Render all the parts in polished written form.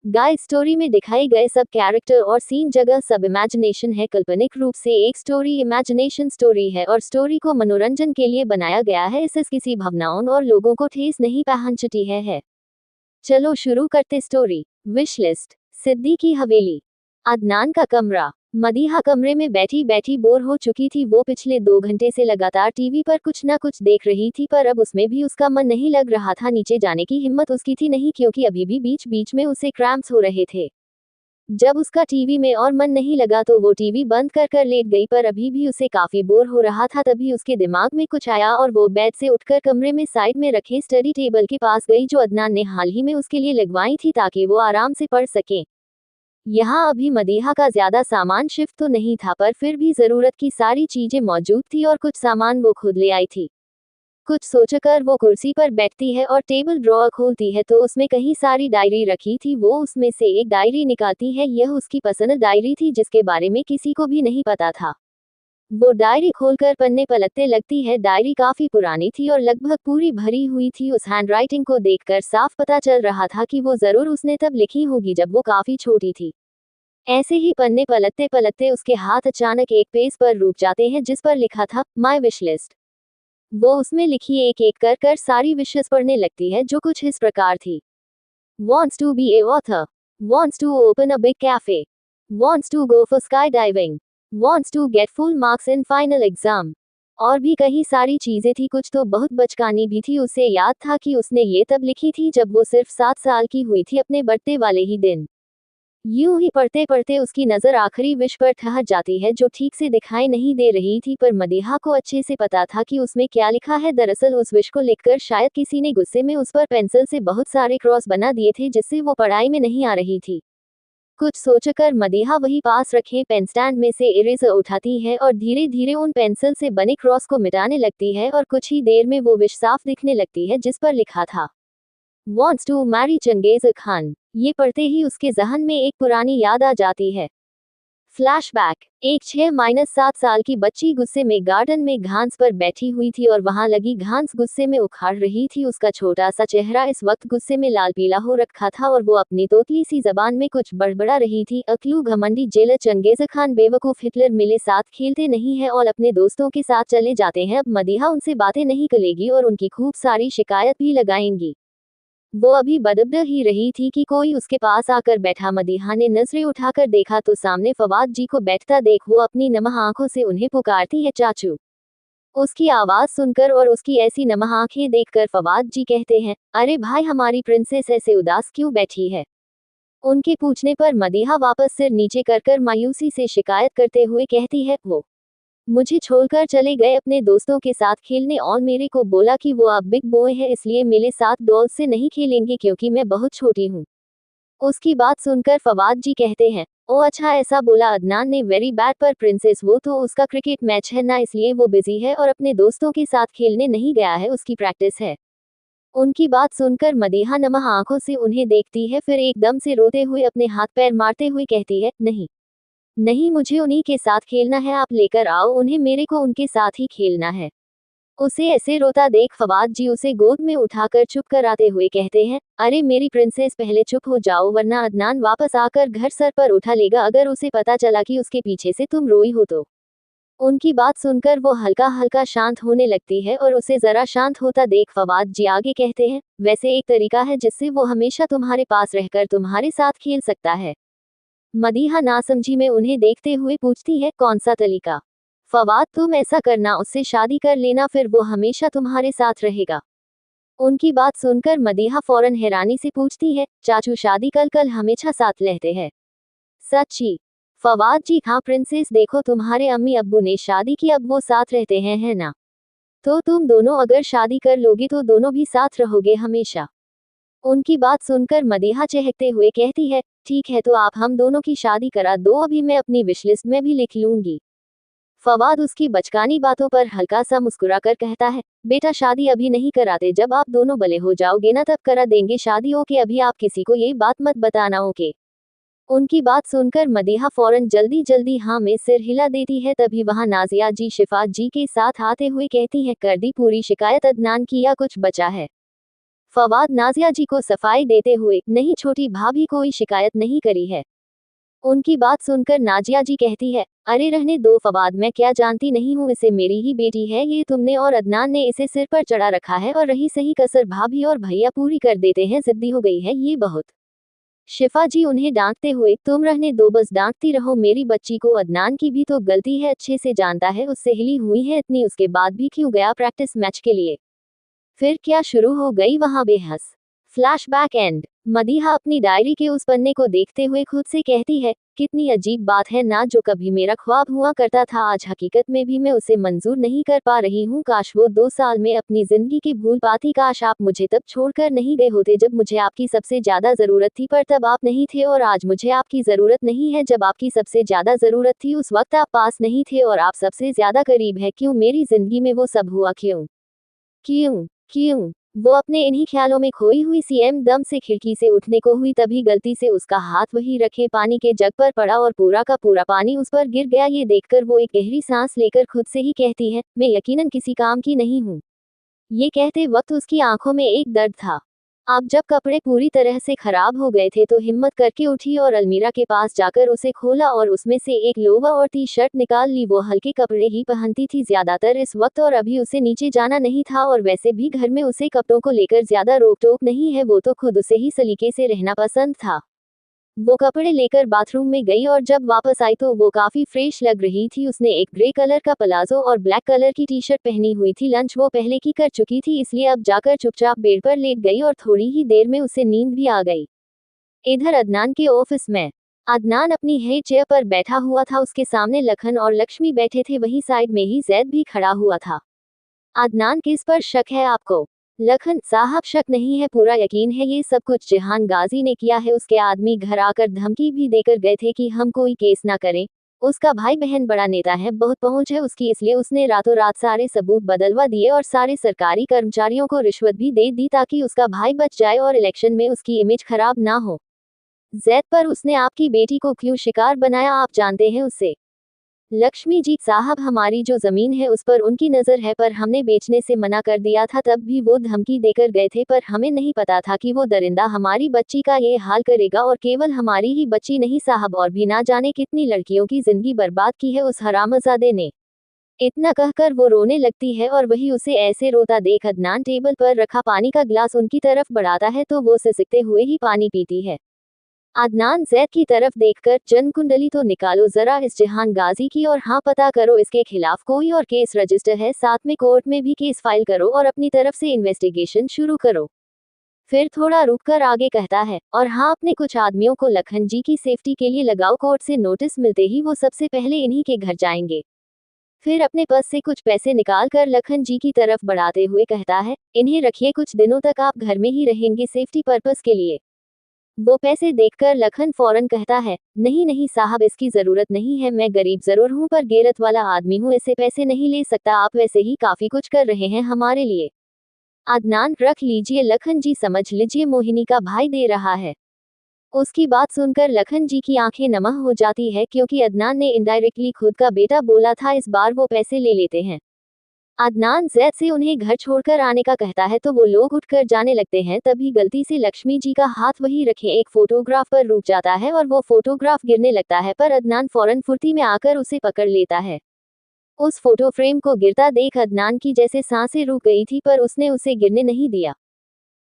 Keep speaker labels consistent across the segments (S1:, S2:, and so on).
S1: Guys, story में दिखाए गए सब कैरेक्टर और सीन जगह सब इमेजिनेशन है। काल्पनिक रूप से एक स्टोरी इमेजिनेशन स्टोरी है और स्टोरी को मनोरंजन के लिए बनाया गया है। इससे किसी भावनाओं और लोगों को ठेस नहीं पहुंचती है। चलो शुरू करते स्टोरी। Wish list. सिद्दी की हवेली। अदनान का कमरा। मदीहा कमरे में बैठी बैठी बोर हो चुकी थी। वो पिछले 2 घंटे से लगातार टीवी पर कुछ ना कुछ देख रही थी, पर अब उसमें भी उसका मन नहीं लग रहा था। नीचे जाने की हिम्मत उसकी थी नहीं, क्योंकि अभी भी बीच बीच में उसे क्रैम्प्स हो रहे थे। जब उसका टीवी में और मन नहीं लगा तो वो टीवी बंद कर कर लेट गई, पर अभी भी उसे काफी बोर हो रहा था। तभी उसके दिमाग में कुछ आया और वो बेड से उठकर कमरे में साइड में रखे स्टडी टेबल के पास गई, जो अदनान ने हाल ही में उसके लिए लगवाई थी ताकि वो आराम से पढ़ सके। यहाँ अभी मदीहा का ज्यादा सामान शिफ्ट तो नहीं था, पर फिर भी जरूरत की सारी चीजें मौजूद थी और कुछ सामान वो खुद ले आई थी। कुछ सोचकर वो कुर्सी पर बैठती है और टेबल ड्रॉअर खोलती है तो उसमें कई सारी डायरी रखी थी। वो उसमें से एक डायरी निकालती है। यह उसकी पसंद डायरी थी जिसके बारे में किसी को भी नहीं पता था। वो डायरी खोलकर पन्ने पलटने लगती है। डायरी काफी पुरानी थी और लगभग पूरी भरी हुई थी। उस हैंडराइटिंग को देखकर साफ पता चल रहा था कि वो जरूर उसने तब लिखी होगी जब वो काफी छोटी थी। ऐसे ही पन्ने पलटते पलटते उसके हाथ अचानक एक पेज पर रुक जाते हैं जिस पर लिखा था माई विश लिस्ट। वो उसमें लिखी एक एक कर कर सारी विशेस पढ़ने लगती है, जो कुछ इस प्रकार थी। Wants to be a author. Wants to open a big cafe. Wants to go for skydiving. Wants to get full marks in final exam. और भी कई सारी चीजें थी। कुछ तो बहुत बचकानी भी थी। उसे याद था कि उसने ये तब लिखी थी जब वो सिर्फ 7 साल की हुई थी, अपने बर्थडे वाले ही दिन। यूं ही पढ़ते पढ़ते उसकी नजर आखिरी विश पर ठहर जाती है, जो ठीक से दिखाई नहीं दे रही थी, पर मदीहा को अच्छे से पता था कि उसमें क्या लिखा है। दरअसल उस विश को लिखकर शायद किसी ने गुस्से में उस पर पेंसिल से बहुत सारे क्रॉस बना दिए थे, जिससे वो पढ़ाई में नहीं आ रही थी। कुछ सोचकर मदीहा वही पास रखे पेन स्टैंड में से इरेजर उठाती है और धीरे धीरे उन पेंसिल से बने क्रॉस को मिटाने लगती है और कुछ ही देर में वो विश साफ दिखने लगती है जिस पर लिखा था wants to marry Changez Khan. ये पढ़ते ही उसके जहन में एक पुरानी याद आ जाती है। फ्लैशबैक। एक 6-7 साल की बच्ची गुस्से में गार्डन में घास पर बैठी हुई थी और वहां लगी घास गुस्से में उखाड़ रही थी। उसका छोटा सा चेहरा इस वक्त गुस्से में लाल पीला हो रखा था और वो अपनी तोतली सी जबान में कुछ बड़बड़ा रही थी। अकलू घमंडी जेलर चंगेज खान बेवकूफ हिटलर मिले साथ खेलते नहीं है और अपने दोस्तों के साथ चले जाते हैं। अब मदीहा उनसे बातें नहीं करेगी और उनकी खूब सारी शिकायत भी लगाएंगी। वो अभी बदबद ही रही थी कि कोई उसके पास आकर बैठा। मदीहा ने नजरें उठाकर देखा तो सामने फवाद जी को बैठता देख वो अपनी नमः आंखों से उन्हें पुकारती है चाचू। उसकी आवाज सुनकर और उसकी ऐसी नमः आंखें देखकर फवाद जी कहते हैं, अरे भाई, हमारी प्रिंसेस ऐसे उदास क्यों बैठी है? उनके पूछने पर मदीहा वापस सिर नीचे कर कर मायूसी से शिकायत करते हुए कहती है, वो मुझे छोड़कर चले गए अपने दोस्तों के साथ खेलने और मेरे को बोला कि वो अब बिग बॉय है, इसलिए मेरे साथ डॉल्स से नहीं खेलेंगे क्योंकि मैं बहुत छोटी हूँ। उसकी बात सुनकर फवाद जी कहते हैं, ओ अच्छा ऐसा बोला अदनान ने। वेरी बैड, पर प्रिंसेस वो तो उसका क्रिकेट मैच है ना, इसलिए वो बिजी है और अपने दोस्तों के साथ खेलने नहीं गया है, उसकी प्रैक्टिस है। उनकी बात सुनकर मदीहा नमः आंखों से उन्हें देखती है, फिर एकदम से रोते हुए अपने हाथ पैर मारते हुए कहती है, नहीं नहीं, मुझे उन्हीं के साथ खेलना है, आप लेकर आओ उन्हें, मेरे को उनके साथ ही खेलना है। उसे ऐसे रोता देख फवाद जी उसे गोद में उठाकर चुप कराते हुए कहते हैं, अरे मेरी प्रिंसेस, पहले चुप हो जाओ वरना अदनान वापस आकर घर सर पर उठा लेगा अगर उसे पता चला कि उसके पीछे से तुम रोई हो तो। उनकी बात सुनकर वो हल्का हल्का शांत होने लगती है और उसे जरा शांत होता देख फवाद जी आगे कहते हैं, वैसे एक तरीका है जिससे वो हमेशा तुम्हारे पास रहकर तुम्हारे साथ खेल सकता है। मदीहा नासमझी में उन्हें देखते हुए पूछती है, कौन सा तरीका? फवाद, तुम ऐसा करना, उससे शादी कर लेना, फिर वो हमेशा तुम्हारे साथ रहेगा। उनकी बात सुनकर मदीहा फौरन हैरानी से पूछती है, चाचू शादी कल कल हमेशा साथ रहते हैं? सच्ची? फवाद जी, हाँ प्रिंसेस, देखो तुम्हारे अम्मी अब्बू ने शादी की, अब वो साथ रहते हैं, है ना? तो तुम दोनों अगर शादी कर लोगी तो दोनों भी साथ रहोगे हमेशा। उनकी बात सुनकर मदीहा चहकते हुए कहती है, ठीक है, तो आप हम दोनों की शादी करा दो, अभी मैं अपनी विश लिस्ट में भी लिख लूंगी। फवाद उसकी बचकानी बातों पर हल्का सा मुस्कुराकर कहता है, बेटा शादी अभी नहीं कराते, जब आप दोनों बड़े हो जाओगे ना तब करा देंगे शादी, ओके? अभी आप किसी को ये बात मत बताना, ओके? उनकी बात सुनकर मदीहा फौरन जल्दी जल्दी हाँ में सिर हिला देती है। तभी वहां नाजिया जी शिफा जी के साथ आते हुए कहती है, कर दी पूरी शिकायत अदनान की या कुछ बचा है? फवाद नाजिया जी को सफाई देते हुए, नहीं छोटी भाभी कोई शिकायत नहीं करी है। उनकी बात सुनकर नाजिया जी कहती है, अरे रहने दो फवाद, मैं क्या जानती नहीं हूँ इसे, मेरी ही बेटी है ये, तुमने और अदनान ने इसे सिर पर चढ़ा रखा है, और रही सही कसर भाभी और भैया पूरी कर देते हैं, जिद्दी हो गई है ये बहुत। शिफा जी उन्हें डांटते हुए, तुम रहने दो बस, डांटती रहो मेरी बच्ची को, अदनान की भी तो गलती है, अच्छे से जानता है उससे हिली हुई है इतनी, उसके बाद भी क्यों गया प्रैक्टिस मैच के लिए। फिर क्या शुरू हो गई वहां बेहस। Flashback and. मदीहा अपनी डायरी के उस पन्ने को देखते हुए खुद से कहती है, कितनी अजीब बात है ना, जो कभी मेरा ख्वाब हुआ करता था आज हकीकत में भी मैं उसे मंजूर नहीं कर पा रही हूँ। काश वो 2 साल में अपनी जिंदगी की भूल पाती, काश आप मुझे तब छोड़कर नहीं गए होते जब मुझे आपकी सबसे ज्यादा जरूरत थी, पर तब आप नहीं थे, और आज मुझे आपकी जरूरत नहीं है जब आपकी सबसे ज्यादा जरूरत थी, उस वक्त आप पास नहीं थे और आप सबसे ज्यादा करीब है। क्यों मेरी जिंदगी में वो सब हुआ, क्यों क्यों क्यों। वो अपने इन्हीं ख्यालों में खोई हुई सी दम से खिड़की से उठने को हुई, तभी गलती से उसका हाथ वही रखे पानी के जग पर पड़ा और पूरा का पूरा पानी उस पर गिर गया। ये देखकर वो एक गहरी सांस लेकर खुद से ही कहती है, मैं यकीनन किसी काम की नहीं हूँ। ये कहते वक्त उसकी आंखों में एक दर्द था। अब जब कपड़े पूरी तरह से खराब हो गए थे तो हिम्मत करके उठी और अलमीरा के पास जाकर उसे खोला और उसमें से एक लोवर और टी शर्ट निकाल ली। वो हल्के कपड़े ही पहनती थी ज्यादातर इस वक्त, और अभी उसे नीचे जाना नहीं था, और वैसे भी घर में उसे कपड़ों को लेकर ज्यादा रोक टोक नहीं है, वो तो खुद उसे ही सलीके से रहना पसंद था। वो कपड़े लेकर बाथरूम में गई और जब वापस आई तो वो काफी फ्रेश लग रही थी। उसने एक ग्रे कलर का प्लाजो और ब्लैक कलर की टी शर्ट पहनी हुई थी। लंच वो पहले की कर चुकी थी, इसलिए अब जाकर चुपचाप बेड पर लेट गई और थोड़ी ही देर में उसे नींद भी आ गई। इधर अदनान के ऑफिस में अदनान अपनी हेड चेयर पर बैठा हुआ था, उसके सामने लखन और लक्ष्मी बैठे थे, वहीं साइड में ही जैद भी खड़ा हुआ था। अदनान, किस पर शक है आपको? लखन साहब, शक नहीं है, पूरा यकीन है, ये सब कुछ जिहान गाजी ने किया है। उसके आदमी घर आकर धमकी भी देकर गए थे कि हम कोई केस ना करें। उसका भाई बहन बड़ा नेता है, बहुत पहुंच है उसकी, इसलिए उसने रातों रात सारे सबूत बदलवा दिए और सारे सरकारी कर्मचारियों को रिश्वत भी दे दी ताकि उसका भाई बच जाए और इलेक्शन में उसकी इमेज खराब ना हो। जैद, पर उसने आपकी बेटी को क्यों शिकार बनाया, आप जानते हैं उससे? लक्ष्मी जी साहब, हमारी जो जमीन है उस पर उनकी नजर है, पर हमने बेचने से मना कर दिया था, तब भी वो धमकी देकर गए थे, पर हमें नहीं पता था कि वो दरिंदा हमारी बच्ची का ये हाल करेगा, और केवल हमारी ही बच्ची नहीं साहब, और भी ना जाने कितनी लड़कियों की जिंदगी बर्बाद की है उस हरामजादे ने। इतना कहकर वो रोने लगती है और वही उसे ऐसे रोता देख अदनान टेबल पर रखा पानी का गिलास उनकी तरफ बढ़ाता है तो वो सिसकते हुए ही पानी पीती है। अदनान जैद की तरफ देखकर, जन कुंडली तो निकालो जरा इस जिहान गाजी की, और हाँ पता करो इसके खिलाफ कोई और केस रजिस्टर है, साथ में कोर्ट में भी केस फाइल करो और अपनी तरफ से इन्वेस्टिगेशन शुरू करो। फिर थोड़ा रुककर आगे कहता है, और हाँ अपने कुछ आदमियों को लखन जी की सेफ्टी के लिए लगाओ, कोर्ट से नोटिस मिलते ही वो सबसे पहले इन्हीं के घर जाएंगे। फिर अपने पर्स से कुछ पैसे निकाल कर लखन जी की तरफ बढ़ाते हुए कहता है, इन्हें रखिए, कुछ दिनों तक आप घर में ही रहेंगे सेफ्टी पर्पस के लिए। वो पैसे देखकर लखन फौरन कहता है, नहीं नहीं साहब, इसकी जरूरत नहीं है, मैं गरीब जरूर हूँ पर गैरत वाला आदमी हूँ, ऐसे पैसे नहीं ले सकता, आप वैसे ही काफी कुछ कर रहे हैं हमारे लिए। अदनान, रख लीजिए लखन जी, समझ लीजिए मोहिनी का भाई दे रहा है। उसकी बात सुनकर लखन जी की आंखें नम हो जाती है, क्योंकि अदनान ने इनडायरेक्टली खुद का बेटा बोला था, इस बार वो पैसे ले लेते हैं। अदनान जैद से उन्हें घर छोड़कर आने का कहता है तो वो लोग उठकर जाने लगते हैं, तभी गलती से लक्ष्मी जी का हाथ वही रखे एक फोटोग्राफ पर रुक जाता है और वो फोटोग्राफ गिरने लगता है, पर अदनान फौरन फुर्ती में आकर उसे पकड़ लेता है। उस फोटो फ्रेम को गिरता देख अदनान की जैसे सांसें रुक गई थी, पर उसने उसे गिरने नहीं दिया।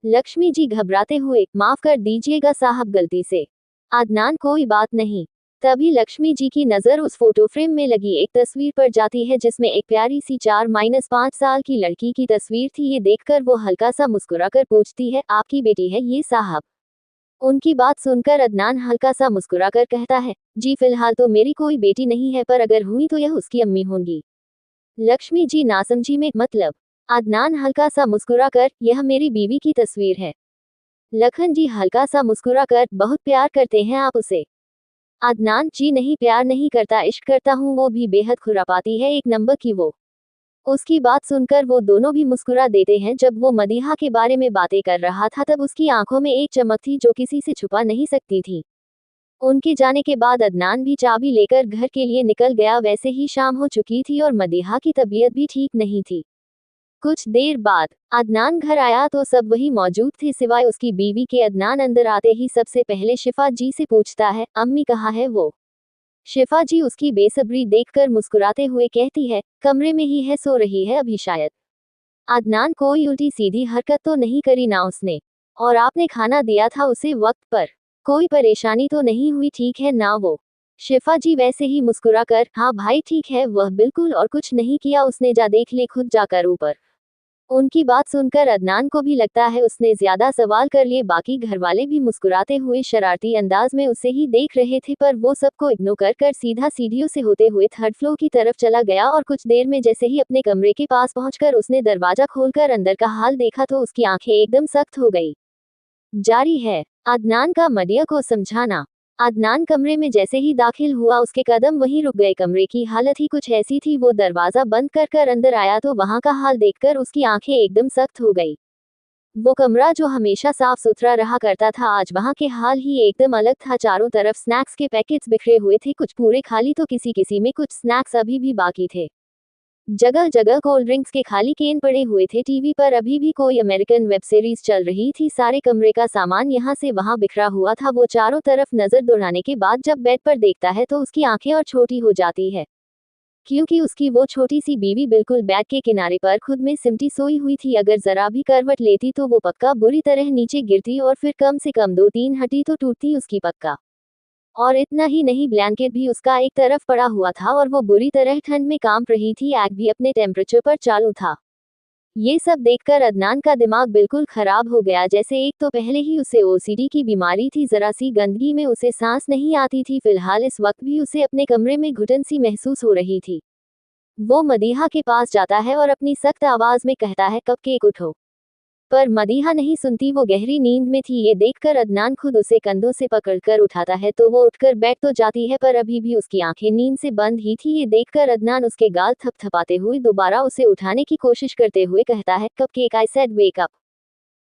S1: लक्ष्मी जी घबराते हुए, माफ कर दीजिएगा साहब, गलती से। अदनान, कोई बात नहीं। तभी लक्ष्मी जी की नजर उस फोटो फ्रेम में लगी एक तस्वीर पर जाती है जिसमें एक प्यारी सी 4-5 साल की लड़की की तस्वीर थी। ये देखकर वो हल्का सा मुस्कुराकर पूछती है, आपकी बेटी है ये साहब? उनकी बात सुनकर अदनान हल्का सा मुस्कुराकर कहता है, जी फिलहाल तो मेरी कोई बेटी नहीं है, पर अगर हुई तो यह उसकी अम्मी होंगी। लक्ष्मी जी नासमझी में, मतलब? अदनान हल्का सा मुस्कुराकर, यह मेरी बीवी की तस्वीर है। लखन जी हल्का सा मुस्कुराकर, बहुत प्यार करते हैं आप उसे? अदनान, जी नहीं, प्यार नहीं करता, इश्क करता हूँ, वो भी बेहद खुरापाती है, एक नंबर की वो। उसकी बात सुनकर वो दोनों भी मुस्कुरा देते हैं। जब वो मदीहा के बारे में बातें कर रहा था तब उसकी आंखों में एक चमक थी जो किसी से छुपा नहीं सकती थी। उनके जाने के बाद अदनान भी चाबी लेकर घर के लिए निकल गया। वैसे ही शाम हो चुकी थी और मदीहा की तबीयत भी ठीक नहीं थी। कुछ देर बाद अदनान घर आया तो सब वही मौजूद थे सिवाय उसकी बीवी के। अदनान अंदर आते ही सबसे पहले शिफा जी से पूछता है, अम्मी कहाँ है वो? शिफा जी उसकी बेसब्री देखकर मुस्कुराते हुए कहती है, कमरे में ही है, सो रही है अभी शायद। अदनान, कोई उल्टी सीधी हरकत तो नहीं करी ना उसने? और आपने खाना दिया था उसे वक्त पर? कोई परेशानी तो नहीं हुई ठीक है ना वो? शिफा जी वैसे ही मुस्कुराकर, हाँ भाई ठीक है वह बिल्कुल, और कुछ नहीं किया उसने, जा देख ले खुद जाकर ऊपर। उनकी बात सुनकर अदनान को भी लगता है उसने ज्यादा सवाल कर लिए। बाकी घरवाले भी मुस्कुराते हुए शरारती अंदाज में उसे ही देख रहे थे, पर वो सबको इग्नोर कर सीधा सीढ़ियों से होते हुए थर्ड फ्लोर की तरफ चला गया। और कुछ देर में जैसे ही अपने कमरे के पास पहुंचकर उसने दरवाजा खोलकर अंदर का हाल देखा तो उसकी आंखें एकदम सख्त हो गई। जारी है अदनान का मडिया को समझाना। अदनान कमरे में जैसे ही दाखिल हुआ उसके कदम वहीं रुक गए। कमरे की हालत ही कुछ ऐसी थी, वो दरवाजा बंद कर अंदर आया तो वहां का हाल देखकर उसकी आंखें एकदम सख्त हो गई। वो कमरा जो हमेशा साफ सुथरा रहा करता था आज वहां के हाल ही एकदम अलग था। चारों तरफ स्नैक्स के पैकेट्स बिखरे हुए थे, कुछ पूरे खाली तो किसी किसी में कुछ स्नैक्स अभी भी बाकी थे। जगह जगह कोल्ड ड्रिंक्स के खाली केन पड़े हुए थे। टीवी पर अभी भी कोई अमेरिकन वेब सीरीज चल रही थी। सारे कमरे का सामान यहाँ से वहां बिखरा हुआ था। वो चारों तरफ नजर दौड़ाने के बाद जब बेड पर देखता है तो उसकी आंखें और छोटी हो जाती है, क्योंकि उसकी वो छोटी सी बीवी बिल्कुल बेड के किनारे पर खुद में सिमटी सोई हुई थी। अगर जरा भी करवट लेती तो वो पक्का बुरी तरह नीचे गिरती और फिर कम से कम 2-3 हड्डी तो टूटती उसकी पक्का। और इतना ही नहीं, ब्लैंकेट भी उसका एक तरफ पड़ा हुआ था और वो बुरी तरह ठंड में कांप रही थी। आग भी अपने टेम्परेचर पर चालू था। ये सब देखकर अदनान का दिमाग बिल्कुल खराब हो गया। जैसे एक तो पहले ही उसे ओसीडी की बीमारी थी, जरा सी गंदगी में उसे सांस नहीं आती थी। फिलहाल इस वक्त भी उसे अपने कमरे में घुटन सी महसूस हो रही थी। वो मदीहा के पास जाता है और अपनी सख्त आवाज में कहता है, कपकेक उठो। पर मदीहा नहीं सुनती, वो गहरी नींद में थी। ये देखकर अदनान खुद उसे कंधों से पकड़कर उठाता है तो वो उठकर बैठ तो जाती है, पर अभी भी उसकी आंखें नींद से बंद ही थी। ये देखकर अदनान उसके गाल थपथपाते हुए दोबारा उसे उठाने की कोशिश करते हुए कहता है, cupcake, I said wake up.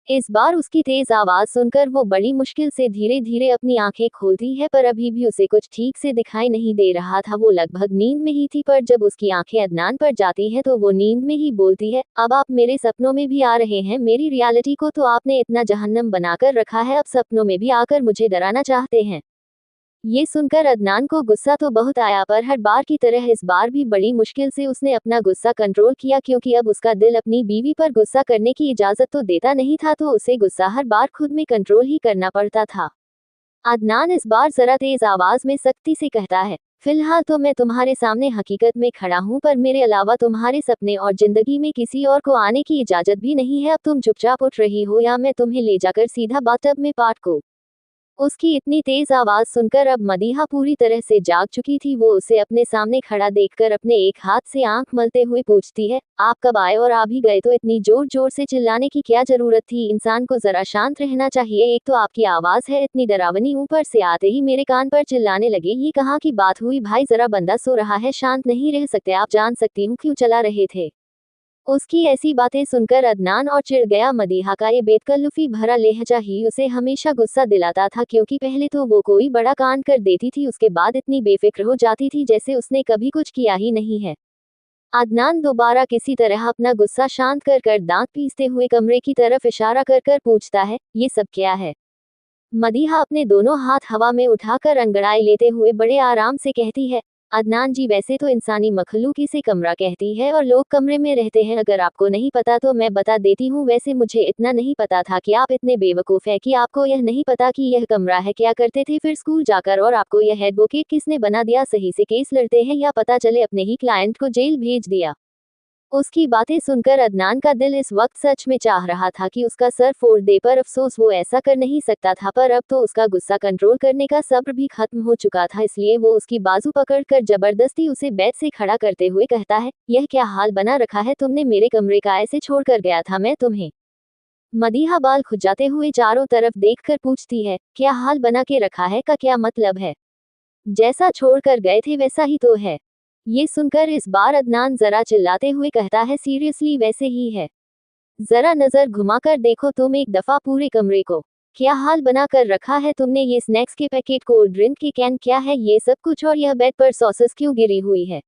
S1: इस बार उसकी तेज आवाज सुनकर वो बड़ी मुश्किल से धीरे धीरे अपनी आंखें खोलती है, पर अभी भी उसे कुछ ठीक से दिखाई नहीं दे रहा था। वो लगभग नींद में ही थी, पर जब उसकी आंखें अदनान पर जाती है तो वो नींद में ही बोलती है, अब आप मेरे सपनों में भी आ रहे हैं। मेरी रियलिटी को तो आपने इतना जहन्नम बनाकर रखा है, अब सपनों में भी आकर मुझे डराना चाहते हैं। ये सुनकर अदनान को गुस्सा तो बहुत आया, पर हर बार की तरह इस बार भी बड़ी मुश्किल से उसने अपना गुस्सा कंट्रोल किया, क्योंकि अब उसका दिल अपनी बीवी पर गुस्सा करने की इजाजत तो देता नहीं था, तो उसे गुस्सा हर बार खुद में कंट्रोल ही करना पड़ता था। अदनान इस बार जरा तेज आवाज में सख्ती से कहता है, फिलहाल तो मैं तुम्हारे सामने हकीकत में खड़ा हूँ, पर मेरे अलावा तुम्हारे सपने और जिंदगी में किसी और को आने की इजाजत भी नहीं है। अब तुम चुपचाप उठ रही हो या मैं तुम्हें ले जाकर सीधा बाथटब में पाट को। उसकी इतनी तेज आवाज सुनकर अब मदीहा पूरी तरह से जाग चुकी थी। वो उसे अपने सामने खड़ा देखकर अपने एक हाथ से आंख मलते हुए पूछती है, आप कब आए और आ भी गए तो इतनी जोर जोर से चिल्लाने की क्या जरूरत थी? इंसान को जरा शांत रहना चाहिए। एक तो आपकी आवाज है इतनी डरावनी, ऊपर से आते ही मेरे कान पर चिल्लाने लगे। ये कहाँ की बात हुई भाई, जरा बंदा सो रहा है, शांत नहीं रह सकते आप? जान सकती हूँ क्यों चला रहे थे? उसकी ऐसी बातें सुनकर अदनान और चिढ़ गया। मदीहा का ये बेतकल्लुफी भरा लहजा ही उसे हमेशा गुस्सा दिलाता था, क्योंकि पहले तो वो कोई बड़ा कांड कर देती थी, उसके बाद इतनी बेफिक्र हो जाती थी जैसे उसने कभी कुछ किया ही नहीं है। अदनान दोबारा किसी तरह अपना गुस्सा शांत कर दांत पीसते हुए कमरे की तरफ इशारा कर पूछता है, ये सब क्या है? मदीहा अपने दोनों हाथ हवा में उठाकर अंगड़ाई लेते हुए बड़े आराम से कहती है, अदनान जी वैसे तो इंसानी मखलूक इसे कमरा कहती है और लोग कमरे में रहते हैं। अगर आपको नहीं पता तो मैं बता देती हूँ। वैसे मुझे इतना नहीं पता था कि आप इतने बेवकूफ़ है कि आपको यह नहीं पता कि यह कमरा है। क्या करते थे फिर स्कूल जाकर, और आपको यह एडवोकेट किसने बना दिया? सही से केस लड़ते हैं या पता चले अपने ही क्लाइंट को जेल भेज दिया? उसकी बातें सुनकर अदनान का दिल इस वक्त सच में चाह रहा था कि उसका सर फोड़ दे, पर अफसोस वो ऐसा कर नहीं सकता था। पर अब तो उसका गुस्सा कंट्रोल करने का सब्र भी खत्म हो चुका था, इसलिए वो उसकी बाजू पकड़कर जबरदस्ती उसे बेड से खड़ा करते हुए कहता है, यह क्या हाल बना रखा है तुमने? मेरे कमरे का ऐसे छोड़ कर गया था मैं तुम्हें? मदीहा बाल खुजाते हुए चारों तरफ देखकर पूछती है, क्या हाल बना के रखा है का क्या मतलब है? जैसा छोड़ कर गए थे वैसा ही तो है। ये सुनकर इस बार अदनान जरा चिल्लाते हुए कहता है, सीरियसली वैसे ही है। जरा नजर घुमाकर देखो तुम एक दफा पूरे कमरे को। क्या हाल बना कर रखा है तुमने? ये स्नैक्स के पैकेट, कोल्ड ड्रिंक के कैन, क्या है ये सब कुछ? और यह बेड पर सॉसेस क्यों गिरी हुई है?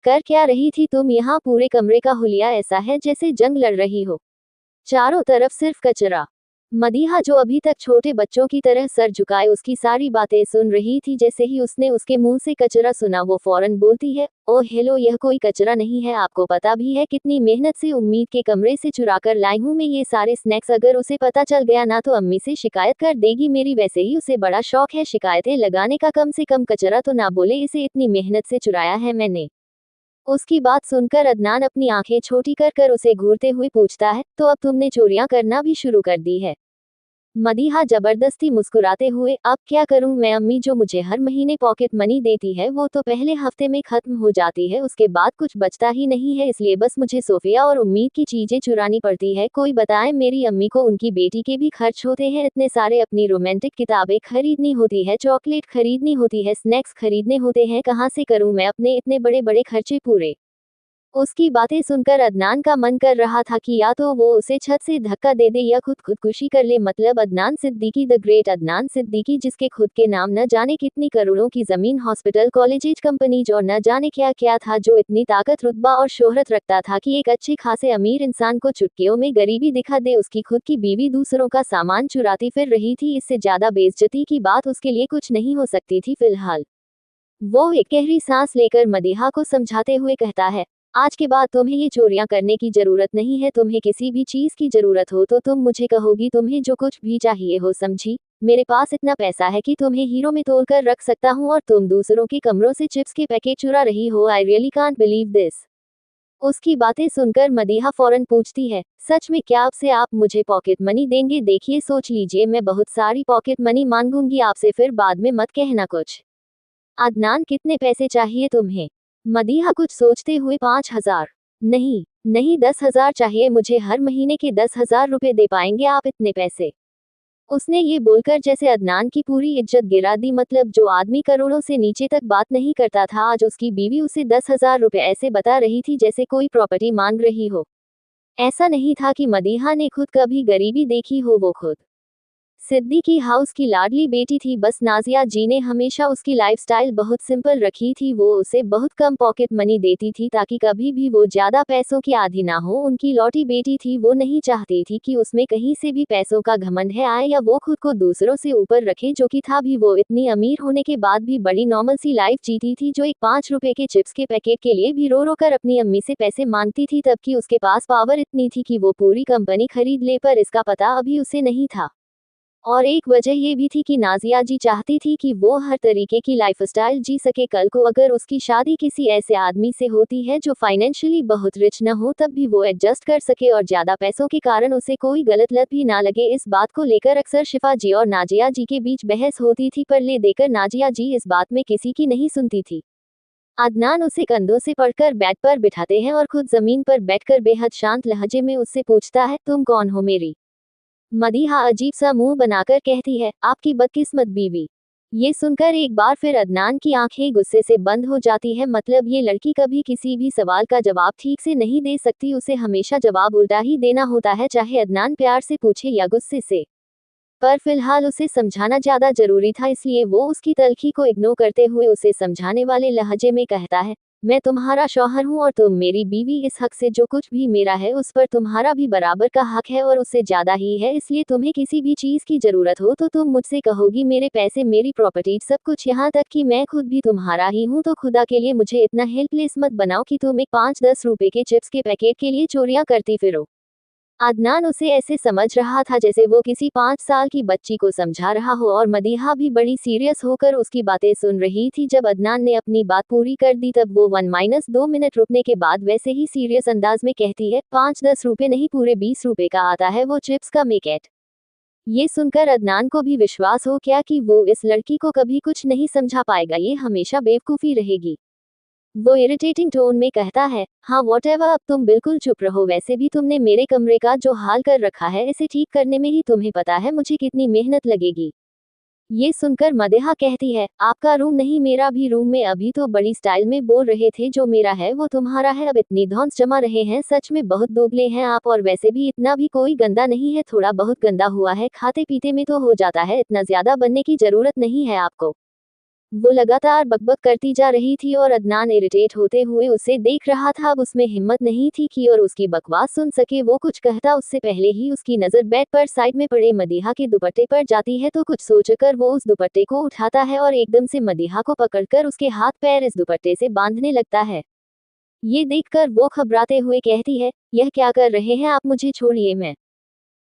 S1: कर क्या रही थी तुम यहाँ? पूरे कमरे का हुलिया ऐसा है जैसे जंग लड़ रही हो। चारों तरफ सिर्फ कचरा। मदीहा जो अभी तक छोटे बच्चों की तरह सर झुकाए उसकी सारी बातें सुन रही थी, जैसे ही उसने उसके मुंह से कचरा सुना वो फौरन बोलती है, ओह हेलो, यह कोई कचरा नहीं है। आपको पता भी है कितनी मेहनत से उम्मीद के कमरे से चुरा कर लाई हूँ मैं ये सारे स्नैक्स। अगर उसे पता चल गया ना तो अम्मी से शिकायत कर देगी मेरी। वैसे ही उसे बड़ा शौक है शिकायतें लगाने का। कम से कम कचरा तो ना बोले, इसे इतनी मेहनत से चुराया है मैंने। उसकी बात सुनकर अदनान अपनी आंखें छोटी कर कर उसे घूरते हुए पूछता है, तो अब तुमने चोरियां करना भी शुरू कर दी है? मदीहा जबरदस्ती मुस्कुराते हुए, अब क्या करूं मैं? अम्मी जो मुझे हर महीने पॉकेट मनी देती है वो तो पहले हफ्ते में खत्म हो जाती है, उसके बाद कुछ बचता ही नहीं है, इसलिए बस मुझे सोफिया और उम्मीद की चीजें चुरानी पड़ती है। कोई बताए, मेरी अम्मी को उनकी बेटी के भी खर्च होते हैं इतने सारे। अपनी रोमांटिक किताबें खरीदनी होती है, चॉकलेट खरीदनी होती है, स्नैक्स खरीदने होते हैं, कहाँ से करूं मैं अपने इतने बड़े बड़े खर्चे पूरे? उसकी बातें सुनकर अदनान का मन कर रहा था कि या तो वो उसे छत से धक्का दे दे या खुदकुशी कर ले। मतलब अदनान सिद्दीकी, द ग्रेट अदनान सिद्दीकी, जिसके खुद के नाम न जाने कितनी करोड़ों की जमीन, हॉस्पिटल, कॉलेजेज, कंपनीज और न जाने क्या क्या था, जो इतनी ताकत, रुतबा और शोहरत रखता था कि एक अच्छे खासे अमीर इंसान को चुटकियों में गरीबी दिखा दे। उसकी खुद की बीवी दूसरों का सामान चुराती फिर रही थी, इससे ज्यादा बेइज्जती की बात उसके लिए कुछ नहीं हो सकती थी। फिलहाल वो एक गहरी सांस लेकर मदीहा को समझाते हुए कहता है, आज के बाद तुम्हें ये चोरियां करने की जरूरत नहीं है। तुम्हें किसी भी चीज की जरूरत हो तो तुम मुझे कहोगी, तुम्हें जो कुछ भी चाहिए हो, समझी? मेरे पास इतना पैसा है कि तुम्हें हीरो में तोल कर रख सकता हूँ, और तुम दूसरों के कमरों से चिप्स के पैकेट चुरा रही हो। I really can't believe this. उसकी बातें सुनकर मदीहा फौरन पूछती है, सच में क्या? आपसे आप मुझे पॉकेट मनी देंगे? देखिए सोच लीजिए, मैं बहुत सारी पॉकेट मनी मांगूंगी आपसे, फिर बाद में मत कहना कुछ। अदनान, कितने पैसे चाहिए तुम्हें? मदीहा कुछ सोचते हुए, 5,000। नहीं नहीं, 10,000 चाहिए मुझे। हर महीने के 10,000 रुपए दे पाएंगे आप इतने पैसे? उसने ये बोलकर जैसे अदनान की पूरी इज्जत गिरा दी। मतलब जो आदमी करोड़ों से नीचे तक बात नहीं करता था, आज उसकी बीवी उसे 10,000 रुपए ऐसे बता रही थी जैसे कोई प्रॉपर्टी मांग रही हो। ऐसा नहीं था कि मदीहा ने खुद कभी गरीबी देखी हो, वो खुद सिद्दीकी हाउस की लाडली बेटी थी। बस नाजिया जी ने हमेशा उसकी लाइफस्टाइल बहुत सिंपल रखी थी। वो उसे बहुत कम पॉकेट मनी देती थी ताकि कभी भी वो ज्यादा पैसों की आदी ना हो। उनकी लौटी बेटी थी, वो नहीं चाहती थी कि उसमें कहीं से भी पैसों का घमंड है आए, या वो खुद को दूसरों से ऊपर रखे, जो कि था भी। वो इतनी अमीर होने के बाद भी बड़ी नॉर्मल सी लाइफ जीती थी, जो एक 5 रुपए के चिप्स के पैकेट के लिए भी रो रो कर अपनी अम्मी से पैसे मांगती थी, तब कि उसके पास पावर इतनी थी कि वो पूरी कंपनी खरीद ले, पर इसका पता अभी उसे नहीं था। और एक वजह ये भी थी कि नाजिया जी चाहती थी कि वो हर तरीके की लाइफस्टाइल जी सके। कल को अगर उसकी शादी किसी ऐसे आदमी से होती है जो फाइनेंशियली बहुत रिच न हो, तब भी वो एडजस्ट कर सके और ज्यादा पैसों के कारण उसे कोई गलत लत भी ना लगे। इस बात को लेकर अक्सर शिफा जी और नाजिया जी के बीच बहस होती थी, पर ले देकर नाजिया जी इस बात में किसी की नहीं सुनती थी। अदनान उसे कंधों से पकड़कर बेड पर बिठाते हैं और खुद जमीन पर बैठकर बेहद शांत लहजे में उससे पूछता है, तुम कौन हो मेरी? मदीहा अजीब सा मुंह बनाकर कहती है, आपकी बदकिस्मत बीवी। ये सुनकर एक बार फिर अदनान की आंखें गुस्से से बंद हो जाती है। मतलब ये लड़की कभी किसी भी सवाल का जवाब ठीक से नहीं दे सकती, उसे हमेशा जवाब उल्टा ही देना होता है, चाहे अदनान प्यार से पूछे या गुस्से से। पर फिलहाल उसे समझाना ज्यादा जरूरी था, इसलिए वो उसकी तल्खी को इग्नोर करते हुए उसे समझाने वाले लहजे में कहता है, मैं तुम्हारा शौहर हूँ और तुम मेरी बीवी। इस हक से जो कुछ भी मेरा है उस पर तुम्हारा भी बराबर का हक है, और उससे ज्यादा ही है। इसलिए तुम्हें किसी भी चीज की जरूरत हो तो तुम मुझसे कहोगी। मेरे पैसे, मेरी प्रॉपर्टी, सब कुछ, यहाँ तक कि मैं खुद भी तुम्हारा ही हूँ। तो खुदा के लिए मुझे इतना हेल्पलेस मत बनाओ कि तुम एक 5-10 रुपए के चिप्स के पैकेट के लिए चोरियां करती फिरो। अदनान उसे ऐसे समझ रहा था जैसे वो किसी 5 साल की बच्ची को समझा रहा हो, और मदीहा भी बड़ी सीरियस होकर उसकी बातें सुन रही थी। जब अदनान ने अपनी बात पूरी कर दी तब वो 1-2 मिनट रुकने के बाद वैसे ही सीरियस अंदाज में कहती है, 5-10 रुपए नहीं, पूरे 20 रुपए का आता है वो चिप्स का पैकेट। ये सुनकर अदनान को भी विश्वास हो गया कि वो इस लड़की को कभी कुछ नहीं समझा पाएगा, ये हमेशा बेवकूफ़ी रहेगी। वो इरिटेटिंग टोन में कहता है, हाँ वॉटएवर, अब तुम बिल्कुल चुप रहो। वैसे भी तुमने मेरे कमरे का जो हाल कर रखा है, इसे ठीक करने में ही तुम्हें पता है मुझे कितनी मेहनत लगेगी। ये सुनकर मदीहा कहती है, आपका रूम नहीं, मेरा भी रूम। में अभी तो बड़ी स्टाइल में बोल रहे थे, जो मेरा है वो तुम्हारा है। अब इतनी धौंस जमा रहे हैं, सच में बहुत दोगले हैं आप। और वैसे भी इतना भी कोई गंदा नहीं है, थोड़ा बहुत गंदा हुआ है, खाते पीते में तो हो जाता है, इतना ज्यादा बनने की जरूरत नहीं है आपको। वो लगातार बकबक करती जा रही थी और अदनान इरिटेट होते हुए उसे देख रहा था। अब उसमें हिम्मत नहीं थी कि और उसकी बकवास सुन सके। वो कुछ कहता उससे पहले ही उसकी नज़र बेड पर साइड में पड़े मदीहा के दुपट्टे पर जाती है, तो कुछ सोचकर वो उस दुपट्टे को उठाता है और एकदम से मदीहा को पकड़कर उसके हाथ पैर इस दुपट्टे से बांधने लगता है। ये देखकर वो घबराते हुए कहती है, यह क्या कर रहे हैं आप, मुझे छोड़िए। मैं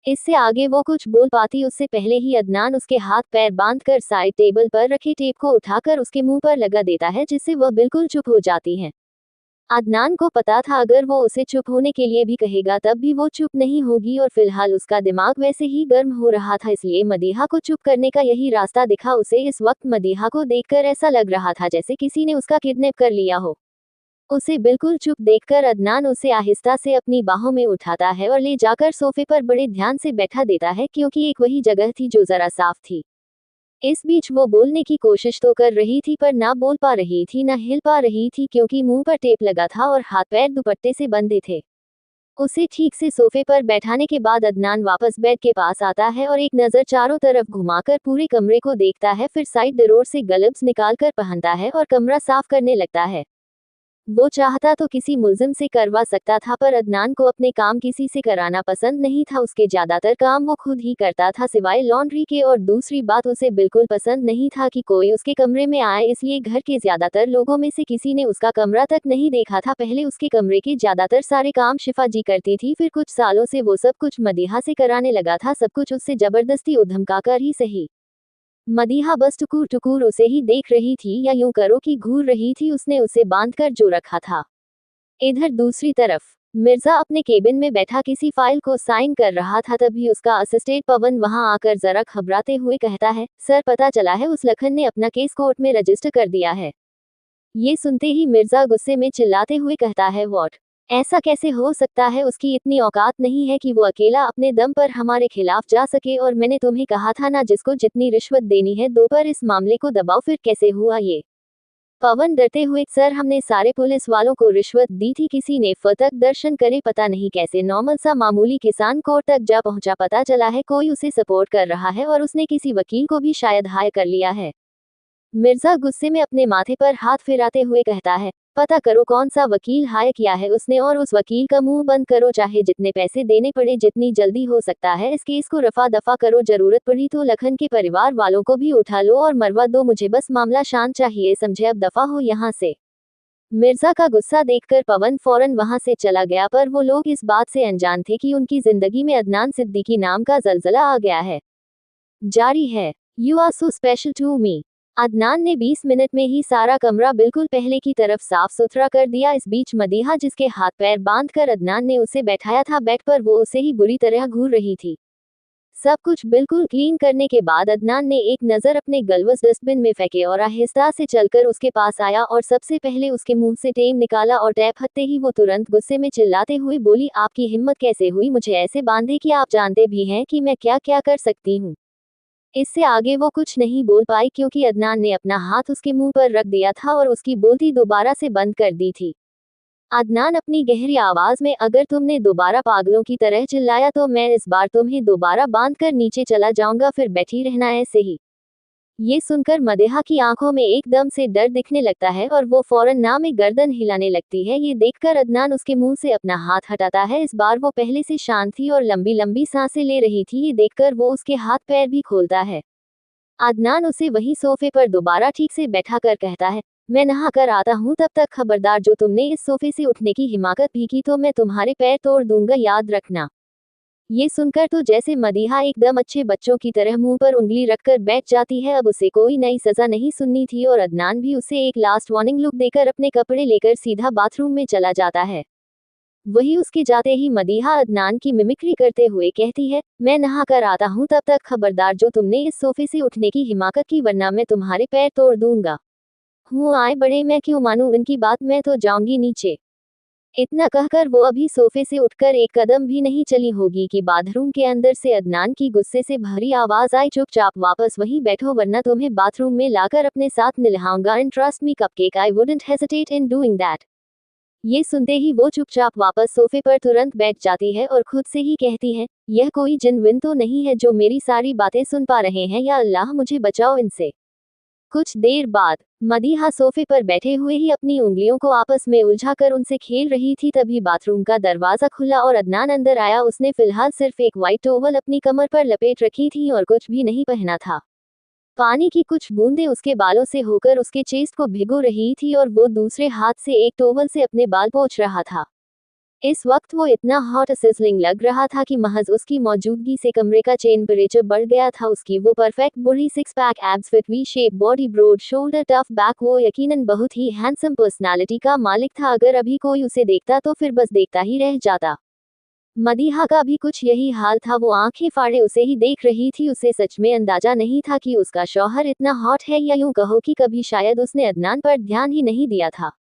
S1: इससे आगे वो कुछ बोल पाती उससे पहले ही अदनान उसके हाथ पैर बांधकर साइड टेबल पर रखे टेप को उठाकर उसके मुंह पर लगा देता है, जिससे वह बिल्कुल चुप हो जाती है। अदनान को पता था अगर वो उसे चुप होने के लिए भी कहेगा तब भी वो चुप नहीं होगी, और फिलहाल उसका दिमाग वैसे ही गर्म हो रहा था, इसलिए मदीहा को चुप करने का यही रास्ता दिखा उसे। इस वक्त मदीहा को देखकर ऐसा लग रहा था जैसे किसी ने उसका किडनैप कर लिया हो। उसे बिल्कुल चुप देखकर अदनान उसे आहिस्ता से अपनी बाहों में उठाता है और ले जाकर सोफे पर बड़े ध्यान से बैठा देता है, क्योंकि एक वही जगह थी जो जरा साफ थी। इस बीच वो बोलने की कोशिश तो कर रही थी पर ना बोल पा रही थी ना हिल पा रही थी, क्योंकि मुंह पर टेप लगा था और हाथ पैर दुपट्टे से बंधे थे। उसे ठीक से सोफे पर बैठाने के बाद अदनान वापस बेड के पास आता है और एक नज़र चारों तरफ घुमाकर पूरे कमरे को देखता है, फिर साइड ड्रॉर से ग्लव्स निकालकर पहनता है और कमरा साफ करने लगता है। वो चाहता तो किसी मुल्जिम से करवा सकता था, पर अदनान को अपने काम किसी से कराना पसंद नहीं था। उसके ज्यादातर काम वो खुद ही करता था सिवाय लॉन्ड्री के, और दूसरी बात उसे बिल्कुल पसंद नहीं था कि कोई उसके कमरे में आए, इसलिए घर के ज्यादातर लोगों में से किसी ने उसका कमरा तक नहीं देखा था। पहले उसके कमरे के ज्यादातर सारे काम शिफा जी करती थी, फिर कुछ सालों से वो सब कुछ मदीहा से कराने लगा था, सब कुछ उससे जबरदस्ती उधमकाकर ही सही। मदीहा बस टुकुर टुकुर उसे ही देख रही थी, या यूं करो कि घूर रही थी। उसने उसे बांधकर जो रखा था। इधर दूसरी तरफ मिर्जा अपने केबिन में बैठा किसी फाइल को साइन कर रहा था, तभी उसका असिस्टेंट पवन वहां आकर जरा घबराते हुए कहता है, सर पता चला है उस लखन ने अपना केस कोर्ट में रजिस्टर कर दिया है। ये सुनते ही मिर्जा गुस्से में चिल्लाते हुए कहता है, व्हाट, ऐसा कैसे हो सकता है, उसकी इतनी औकात नहीं है कि वो अकेला अपने दम पर हमारे खिलाफ जा सके, और मैंने तुम्हें कहा था ना, जिसको जितनी रिश्वत देनी है दो, पर इस मामले को दबाओ। फिर कैसे हुआ ये? पवन डरते हुए, सर हमने सारे पुलिस वालों को रिश्वत दी थी, किसी ने फतक दर्शन करे, पता नहीं कैसे नॉर्मल सा मामूली किसान कोर्ट तक जा पहुंचा, पता चला है कोई उसे सपोर्ट कर रहा है और उसने किसी वकील को भी शायद हायर कर लिया है। मिर्जा गुस्से में अपने माथे पर हाथ फिराते हुए कहता है, पता करो कौन सा वकील हायर किया है उसने, और उस वकील का मुंह बंद करो, चाहे जितने पैसे देने पड़े, जितनी जल्दी हो सकता है इस केस को रफा दफा करो, जरूरत पड़ी तो लखन के परिवार वालों को भी उठा लो और मरवा दो, मुझे बस मामला शांत चाहिए, समझे, अब दफा हो यहाँ से। मिर्जा का गुस्सा देखकर पवन फौरन वहां से चला गया, पर वो लोग इस बात से अनजान थे कि उनकी जिंदगी में अदनान सिद्दीकी नाम का जलजला आ गया है। जारी है। You are so special to me. Adnan ने 20 मिनट में ही सारा कमरा बिल्कुल पहले की तरफ साफ सुथरा कर दिया। इस बीच मदीहा, जिसके हाथ पैर बांधकर अदनान ने उसे बैठाया था बेड पर, वो उसे ही बुरी तरह घूर रही थी। सब कुछ बिल्कुल क्लीन करने के बाद अदनान ने एक नज़र अपने ग्लव्स डस्टबिन में फेंके और आहिस्ता से चलकर उसके पास आया और सबसे पहले उसके मुंह से टेप निकाला, और टेप हटते ही वो तुरंत गुस्से में चिल्लाते हुए बोली, आपकी हिम्मत कैसे हुई मुझे ऐसे बांधे कि आप जानते भी हैं कि मैं क्या क्या कर सकती हूँ। इससे आगे वो कुछ नहीं बोल पाई, क्योंकि अदनान ने अपना हाथ उसके मुंह पर रख दिया था और उसकी बोलती दोबारा से बंद कर दी थी। अदनान अपनी गहरी आवाज में, अगर तुमने दोबारा पागलों की तरह चिल्लाया तो मैं इस बार तुम्हें दोबारा बांध कर नीचे चला जाऊंगा, फिर बैठी रहना ऐसे ही। ये सुनकर मदीहा की आंखों में एकदम से डर दिखने लगता है और वो फौरन ना में गर्दन हिलाने लगती है। ये देखकर अदनान उसके मुंह से अपना हाथ हटाता है। इस बार वो पहले से शांत थी और लंबी लंबी सांसें ले रही थी। ये देखकर वो उसके हाथ पैर भी खोलता है। अदनान उसे वही सोफे पर दोबारा ठीक से बैठा कर कहता है, मैं नहा कर आता हूँ, तब तक खबरदार, जो तुमने इस सोफे से उठने की हिमाकत भी की तो मैं तुम्हारे पैर तोड़ दूंगा, याद रखना। ये सुनकर तो जैसे मदीहा एकदम अच्छे बच्चों की तरह मुंह पर उंगली रखकर बैठ जाती है। अब उसे कोई नई सजा नहीं सुननी थी और अदनान भी उसे एक लास्ट वार्निंग लुक देकर अपने कपड़े लेकर सीधा बाथरूम में चला जाता है। वही उसके जाते ही मदीहा अदनान की मिमिक्री करते हुए कहती है, मैं नहा कर आता हूँ, तब तक खबरदार, जो तुमने इस सोफे से उठने की हिमाकत की, वरना मैं तुम्हारे पैर तोड़ दूंगा। हूँ आए बड़े, मैं क्यों मानूं इनकी बात, मैं तो जाऊंगी नीचे। इतना कहकर वो अभी सोफे से उठकर एक कदम भी नहीं चली होगी कि बाथरूम के अंदर से अदनान की गुस्से से भरी आवाज आई, चुपचाप वापस वहीं बैठो, वरना तुम्हें बाथरूम में लाकर अपने साथ नहलाऊंगा, and trust me cupcake, I wouldn't hesitate in doing that. ये सुनते ही वो चुपचाप वापस सोफे पर तुरंत बैठ जाती है और खुद से ही कहती है, यह कोई जिन विन तो नहीं है जो मेरी सारी बातें सुन पा रहे हैं, या अल्लाह मुझे बचाओ इनसे। कुछ देर बाद मदीहा सोफे पर बैठे हुए ही अपनी उंगलियों को आपस में उलझाकर उनसे खेल रही थी, तभी बाथरूम का दरवाजा खुला और अदनान अंदर आया। उसने फिलहाल सिर्फ एक वाइट टॉवल अपनी कमर पर लपेट रखी थी और कुछ भी नहीं पहना था। पानी की कुछ बूंदें उसके बालों से होकर उसके चेस्ट को भिगो रही थी और वो दूसरे हाथ से एक टॉवल से अपने बाल पोंछ रहा था। इस वक्त वो इतना हॉट सिजलिंग लग रहा था कि महज उसकी मौजूदगी से कमरे का टेम्परेचर बढ़ गया था। उसकी वो perfect body, six pack abs, fit V shape body, broad shoulder, tough back, वो यकीनन बहुत ही हैंडसम पर्सनालिटी का मालिक था। अगर अभी कोई उसे देखता तो फिर बस देखता ही रह जाता। मदीहा का भी कुछ यही हाल था। वो आंखें फाड़े उसे ही देख रही थी। उसे सच में अंदाजा नहीं था कि उसका शौहर इतना हॉट है, या यूं कहो कि कभी शायद उसने अदनान पर ध्यान ही नहीं दिया था।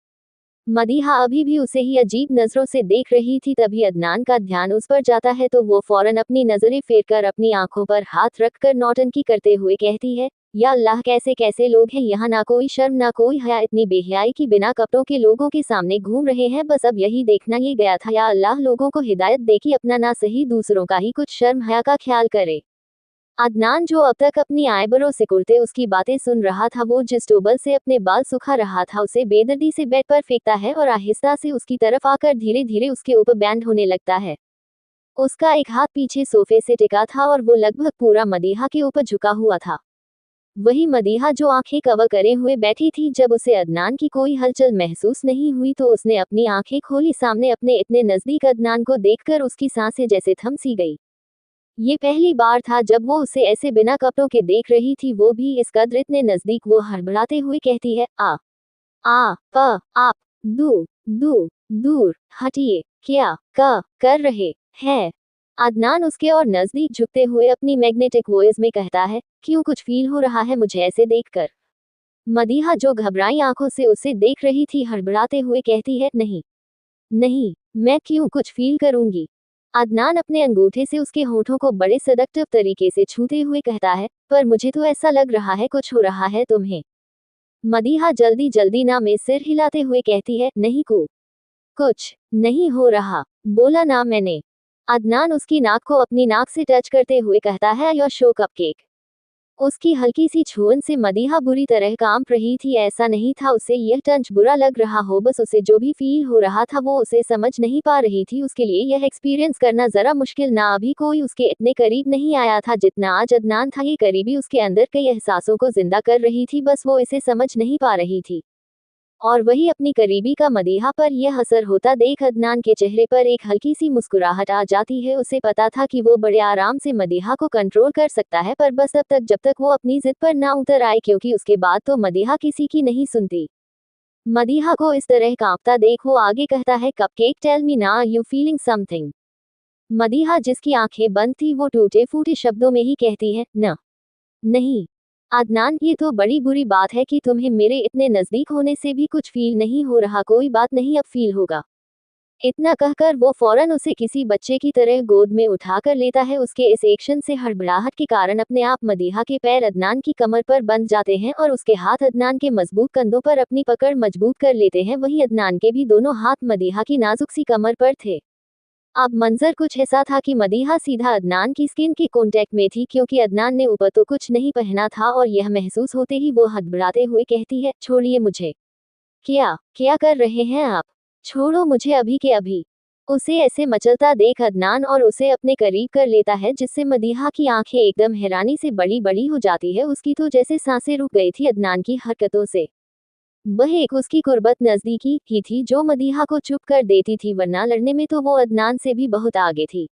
S1: मदीहा अभी भी उसे ही अजीब नजरों से देख रही थी। तभी अदनान का ध्यान उस पर जाता है तो वो फौरन अपनी नजरें फेरकर अपनी आंखों पर हाथ रखकर नौटंकी करते हुए कहती है, या अल्लाह, कैसे कैसे लोग हैं यहाँ, ना कोई शर्म ना कोई हया, इतनी बेहयाई की बिना कपड़ों के लोगों के सामने घूम रहे हैं। बस अब यही देखना ही गया था, या अल्लाह लोगों को हिदायत दे कि अपना ना सही दूसरों का ही कुछ शर्म हया का ख्याल करे। अदनान, जो अब तक अपनी आईब्रो सिकुड़ते उसकी बातें सुन रहा था, वो जिस टोबल से अपने बाल सुखा रहा था उसे बेदर्दी से बेड पर फेंकता है और आहिस्ता से उसकी तरफ आकर धीरे धीरे उसके ऊपर बैंड होने लगता है। उसका एक हाथ पीछे सोफे से टिका था और वो लगभग पूरा मदीहा के ऊपर झुका हुआ था। वही मदीहा जो आंखें कवर करे हुए बैठी थी। जब उसे अदनान की कोई हलचल महसूस नहीं हुई तो उसने अपनी आंखें खोली। सामने अपने इतने नजदीक अदनान को देखकर उसकी सांसें जैसे थम सी गई। ये पहली बार था जब वो उसे ऐसे बिना कपड़ों के देख रही थी, वो भी इस कदर इतने नजदीक। वो हड़बड़ाते हुए कहती है, आ प आप, दूर हटिए, क्या कर रहे हैं। अदनान उसके और नजदीक झुकते हुए अपनी मैग्नेटिक वॉइस में कहता है, क्यों, कुछ फील हो रहा है मुझे ऐसे देखकर। मदीहा जो घबराई आंखों से उसे देख रही थी हड़बड़ाते हुए कहती है, नहीं, मैं क्यों कुछ फील करूंगी। अदनान अपने अंगूठे से उसके होठों को बड़े सडक्टिव तरीके से छूते हुए कहता है, पर मुझे तो ऐसा लग रहा है कुछ हो रहा है तुम्हें। मदीहा जल्दी जल्दी ना में सिर हिलाते हुए कहती है, नहीं कुछ नहीं हो रहा, बोला ना मैंने। अदनान उसकी नाक को अपनी नाक से टच करते हुए कहता है, योर शो कपकेक। उसकी हल्की सी छुअन से मदीहा बुरी तरह कांप रही थी। ऐसा नहीं था उसे यह टंच बुरा लग रहा हो, बस उसे जो भी फील हो रहा था वो उसे समझ नहीं पा रही थी। उसके लिए यह एक्सपीरियंस करना जरा मुश्किल ना, अभी कोई उसके इतने करीब नहीं आया था जितना आज अदनान था। ये करीबी उसके अंदर कई एहसासों को जिंदा कर रही थी, बस वो इसे समझ नहीं पा रही थी। और वही अपनी करीबी का मदीहा पर यह असर होता देख अदनान के चेहरे पर एक हल्की सी मुस्कुराहट आ जाती है। उसे पता था कि वो बड़े आराम से मदीहा को कंट्रोल कर सकता है, पर बस जब तक वो अपनी जिद पर ना उतर आए, क्योंकि उसके बाद तो मदीहा किसी की नहीं सुनती। मदीहा को इस तरह कांपता देख वो आगे कहता है, कपकेक, टेल मी ना, यू फीलिंग समथिंग। मदीहा, जिसकी आंखें बंद थी, वो टूटे फूटे शब्दों में ही कहती है, नहीं अदनान, ये तो बड़ी बुरी बात है कि तुम्हें मेरे इतने नजदीक होने से भी कुछ फील नहीं हो रहा। कोई बात नहीं, अब फील होगा। इतना कहकर वो फौरन उसे किसी बच्चे की तरह गोद में उठाकर लेता है। उसके इस एक्शन से हड़बड़ाहट के कारण अपने आप मदीहा के पैर अदनान की कमर पर बंध जाते हैं और उसके हाथ अदनान के मजबूत कंधों पर अपनी पकड़ मजबूत कर लेते हैं। वहीं अदनान के भी दोनों हाथ मदीहा की नाजुक सी कमर पर थे। अब मंजर कुछ ऐसा था कि मदीहा सीधा अदनान की स्किन के कांटेक्ट में थी, क्योंकि अदनान ने ऊपर तो कुछ नहीं पहना था। और यह महसूस होते ही वो हड़बड़ाते हुए कहती है, छोड़िए मुझे। क्या कर रहे हैं आप, छोड़ो मुझे अभी के अभी। उसे ऐसे मचलता देख अदनान और उसे अपने करीब कर लेता है, जिससे मदीहा की आंखें एकदम हैरानी से बड़ी बड़ी हो जाती है। उसकी तो जैसे सांसें रुक गई थी अदनान की हरकतों से। वह एक उसकी कुर्बत नजदीकी ही थी जो मदीहा को चुप कर देती थी, वरना लड़ने में तो वो अदनान से भी बहुत आगे थी।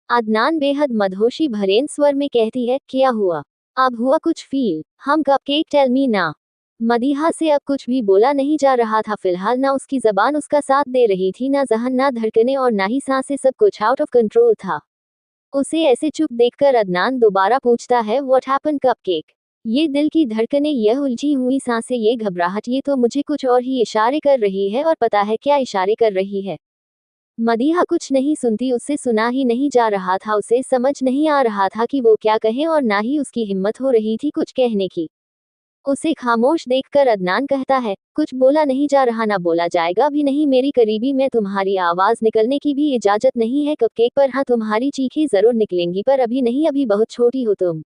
S1: अदनान बेहद मदहोशी भरेन स्वर में कहती है, क्या हुआ, अब हुआ कुछ फील, हम कपकेक, टेल मी ना। मदीहा से अब कुछ भी बोला नहीं जा रहा था। फिलहाल ना उसकी जबान उसका साथ दे रही थी, ना जहन, ना धड़कने और ना ही सांसें, सब कुछ आउट ऑफ कंट्रोल था। उसे ऐसे चुप देखकर अदनान दोबारा पूछता है, व्हाट हैपेंड कपकेक। ये दिल की धड़कनें, यह उलझी हुई सांसें, ये घबराहट, ये तो मुझे कुछ और ही इशारे कर रही है। और पता है क्या इशारे कर रही है? मदीहा कुछ नहीं सुनती, उससे सुना ही नहीं जा रहा था। उसे समझ नहीं आ रहा था कि वो क्या कहे और ना ही उसकी हिम्मत हो रही थी कुछ कहने की। उसे खामोश देखकर अदनान कहता है, कुछ बोला नहीं जा रहा, ना बोला जाएगा भी नहीं। मेरी करीबी में तुम्हारी आवाज निकलने की भी इजाजत नहीं है कपकेक, पर हाँ, तुम्हारी चीखें जरूर निकलेंगी, पर अभी नहीं, अभी बहुत छोटी हो तुम।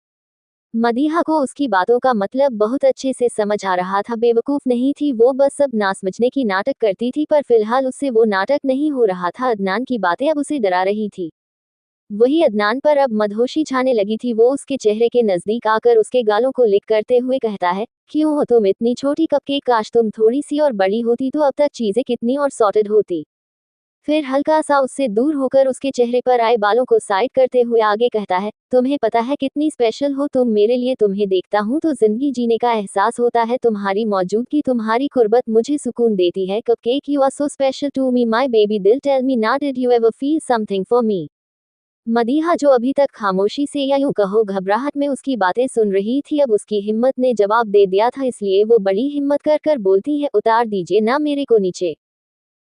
S1: मदीहा को उसकी बातों का मतलब बहुत अच्छे से समझ आ रहा था। बेवकूफ नहीं थी वो, बस सब ना समझने की नाटक करती थी, पर फिलहाल उससे वो नाटक नहीं हो रहा था। अदनान की बातें अब उसे डरा रही थी। वही अदनान पर अब मदहोशी छाने लगी थी। वो उसके चेहरे के नजदीक आकर उसके गालों को लिक करते हुए कहता है, क्यों हो तुम इतनी छोटी कपकेक, काश तुम थोड़ी सी और बड़ी होती तो अब तक चीजें कितनी और सॉर्टेड होती। फिर हल्का सा उससे दूर होकर उसके चेहरे पर आए बालों को साइड करते हुए आगे कहता है, तुम्हें पता है कितनी स्पेशल हो तुम मेरे लिए। तुम्हें देखता हूँ तो जिंदगी जीने का एहसास होता है। तुम्हारी मौजूदगी, तुम्हारी कुर्बत मुझे सुकून देती है। Cupcake, you are so special to me my baby दिल, टेल मी ना did you ever feel something for me. Madiha जो अभी तक खामोशी से या यूं कहो घबराहट में उसकी बातें सुन रही थी, अब उसकी हिम्मत ने जवाब दे दिया था, इसलिए वो बड़ी हिम्मत कर कर बोलती है, उतार दीजिए ना मेरे को नीचे।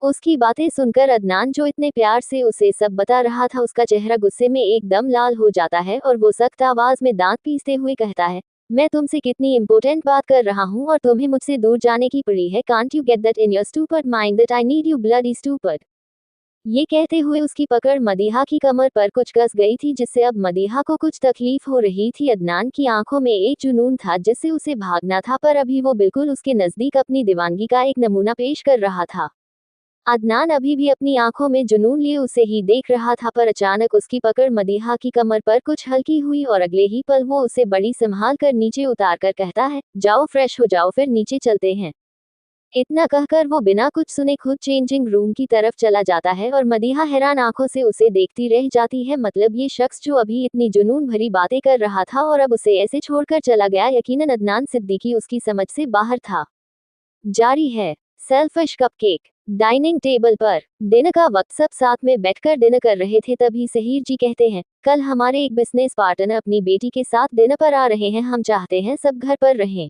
S1: उसकी बातें सुनकर अदनान जो इतने प्यार से उसे सब बता रहा था, उसका चेहरा गुस्से में एकदम लाल हो जाता है और वो सख्त आवाज में दांत पीसते हुए कहता है, मैं तुमसे कितनी इंपॉर्टेंट बात कर रहा हूँ और तुम्हें मुझसे दूर जाने की पड़ी है। Can't you get that in your stupid mind that I need you bloody stupid. ये कहते हुए उसकी पकड़ मदीहा की कमर पर कुछ कस गई थी, जिससे अब मदीहा को कुछ तकलीफ हो रही थी। अदनान की आंखों में एक जुनून था जिससे उसे भागना था, पर अभी वो बिल्कुल उसके नजदीक अपनी दीवानगी का एक नमूना पेश कर रहा था। अदनान अभी भी अपनी आंखों में जुनून लिए उसे ही देख रहा था, पर अचानक उसकी पकड़ मदीहा की कमर पर कुछ हल्की हुई और अगले ही पल वो उसे बड़ी संभाल कर नीचे उतार कर कहता है, जाओ फ्रेश हो जाओ, फिर नीचे चलते हैं। इतना कहकर वो बिना कुछ सुने खुद चेंजिंग रूम की तरफ चला जाता है और मदीहा हैरान आंखों से उसे देखती रह जाती है। मतलब ये शख्स जो अभी इतनी जुनून भरी बातें कर रहा था और अब उसे ऐसे छोड़कर चला गया, यकीनन अदनान सिद्दीकी उसकी समझ से बाहर था। जारी है सेल्फिश कपकेक। डाइनिंग टेबल पर डिनर का वक्त, सब साथ में बैठकर डिनर कर रहे थे, तभी सहीर जी कहते हैं, कल हमारे एक बिजनेस पार्टनर अपनी बेटी के साथ डिनर पर आ रहे हैं, हम चाहते हैं सब घर पर रहें।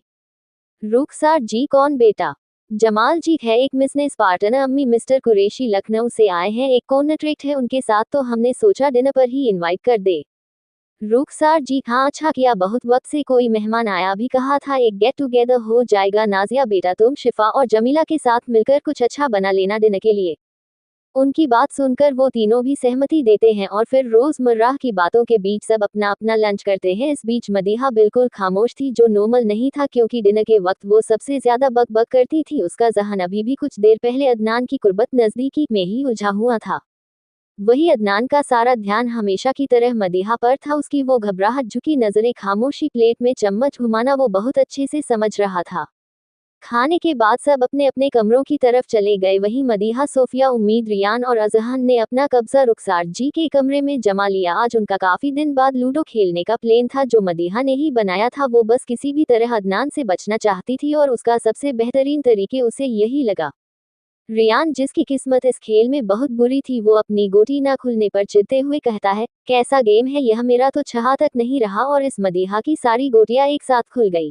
S1: रुखसार जी, कौन बेटा? जमाल जी है एक बिजनेस पार्टनर, अम्मी मिस्टर कुरैशी लखनऊ से आए हैं, एक कॉन्ट्रैक्ट है उनके साथ, तो हमने सोचा डिनर पर ही इनवाइट कर दे। रुखसार जी, हाँ अच्छा किया, बहुत वक्त से कोई मेहमान आया भी, कहा था एक गेट टुगेदर हो जाएगा। नाजिया बेटा तुम शिफा और जमीला के साथ मिलकर कुछ अच्छा बना लेना डिनर के लिए। उनकी बात सुनकर वो तीनों भी सहमति देते हैं और फिर रोजमर्रा की बातों के बीच सब अपना अपना लंच करते हैं। इस बीच मदीहा बिल्कुल खामोश थी, जो नॉर्मल नहीं था, क्योंकि डिनर के वक्त वो सबसे ज्यादा बक बक करती थी। उसका जहन अभी भी कुछ देर पहले अदनान की कुर्बत नजदीकी में ही उलझा हुआ था। वही अदनान का सारा ध्यान हमेशा की तरह मदीहा पर था। उसकी वो घबराहट, झुकी नजरें, खामोशी, प्लेट में चम्मच घुमाना वो बहुत अच्छे से समझ रहा था। खाने के बाद सब अपने अपने कमरों की तरफ चले गए। वहीं मदीहा, सोफिया, उम्मीद, रियान और अजहान ने अपना कब्जा रुखसार जी के कमरे में जमा लिया। आज उनका काफी दिन बाद लूडो खेलने का प्लान था, जो मदीहा ने ही बनाया था। वो बस किसी भी तरह अदनान से बचना चाहती थी और उसका सबसे बेहतरीन तरीके उसे यही लगा। रियान, जिसकी किस्मत इस खेल में बहुत बुरी थी, वो अपनी गोटी ना खुलने पर चिढ़ते हुए कहता है, कैसा गेम है यह, मेरा तो छहा तक नहीं रहा और इस मदीहा की सारी गोटियां एक साथ खुल गई।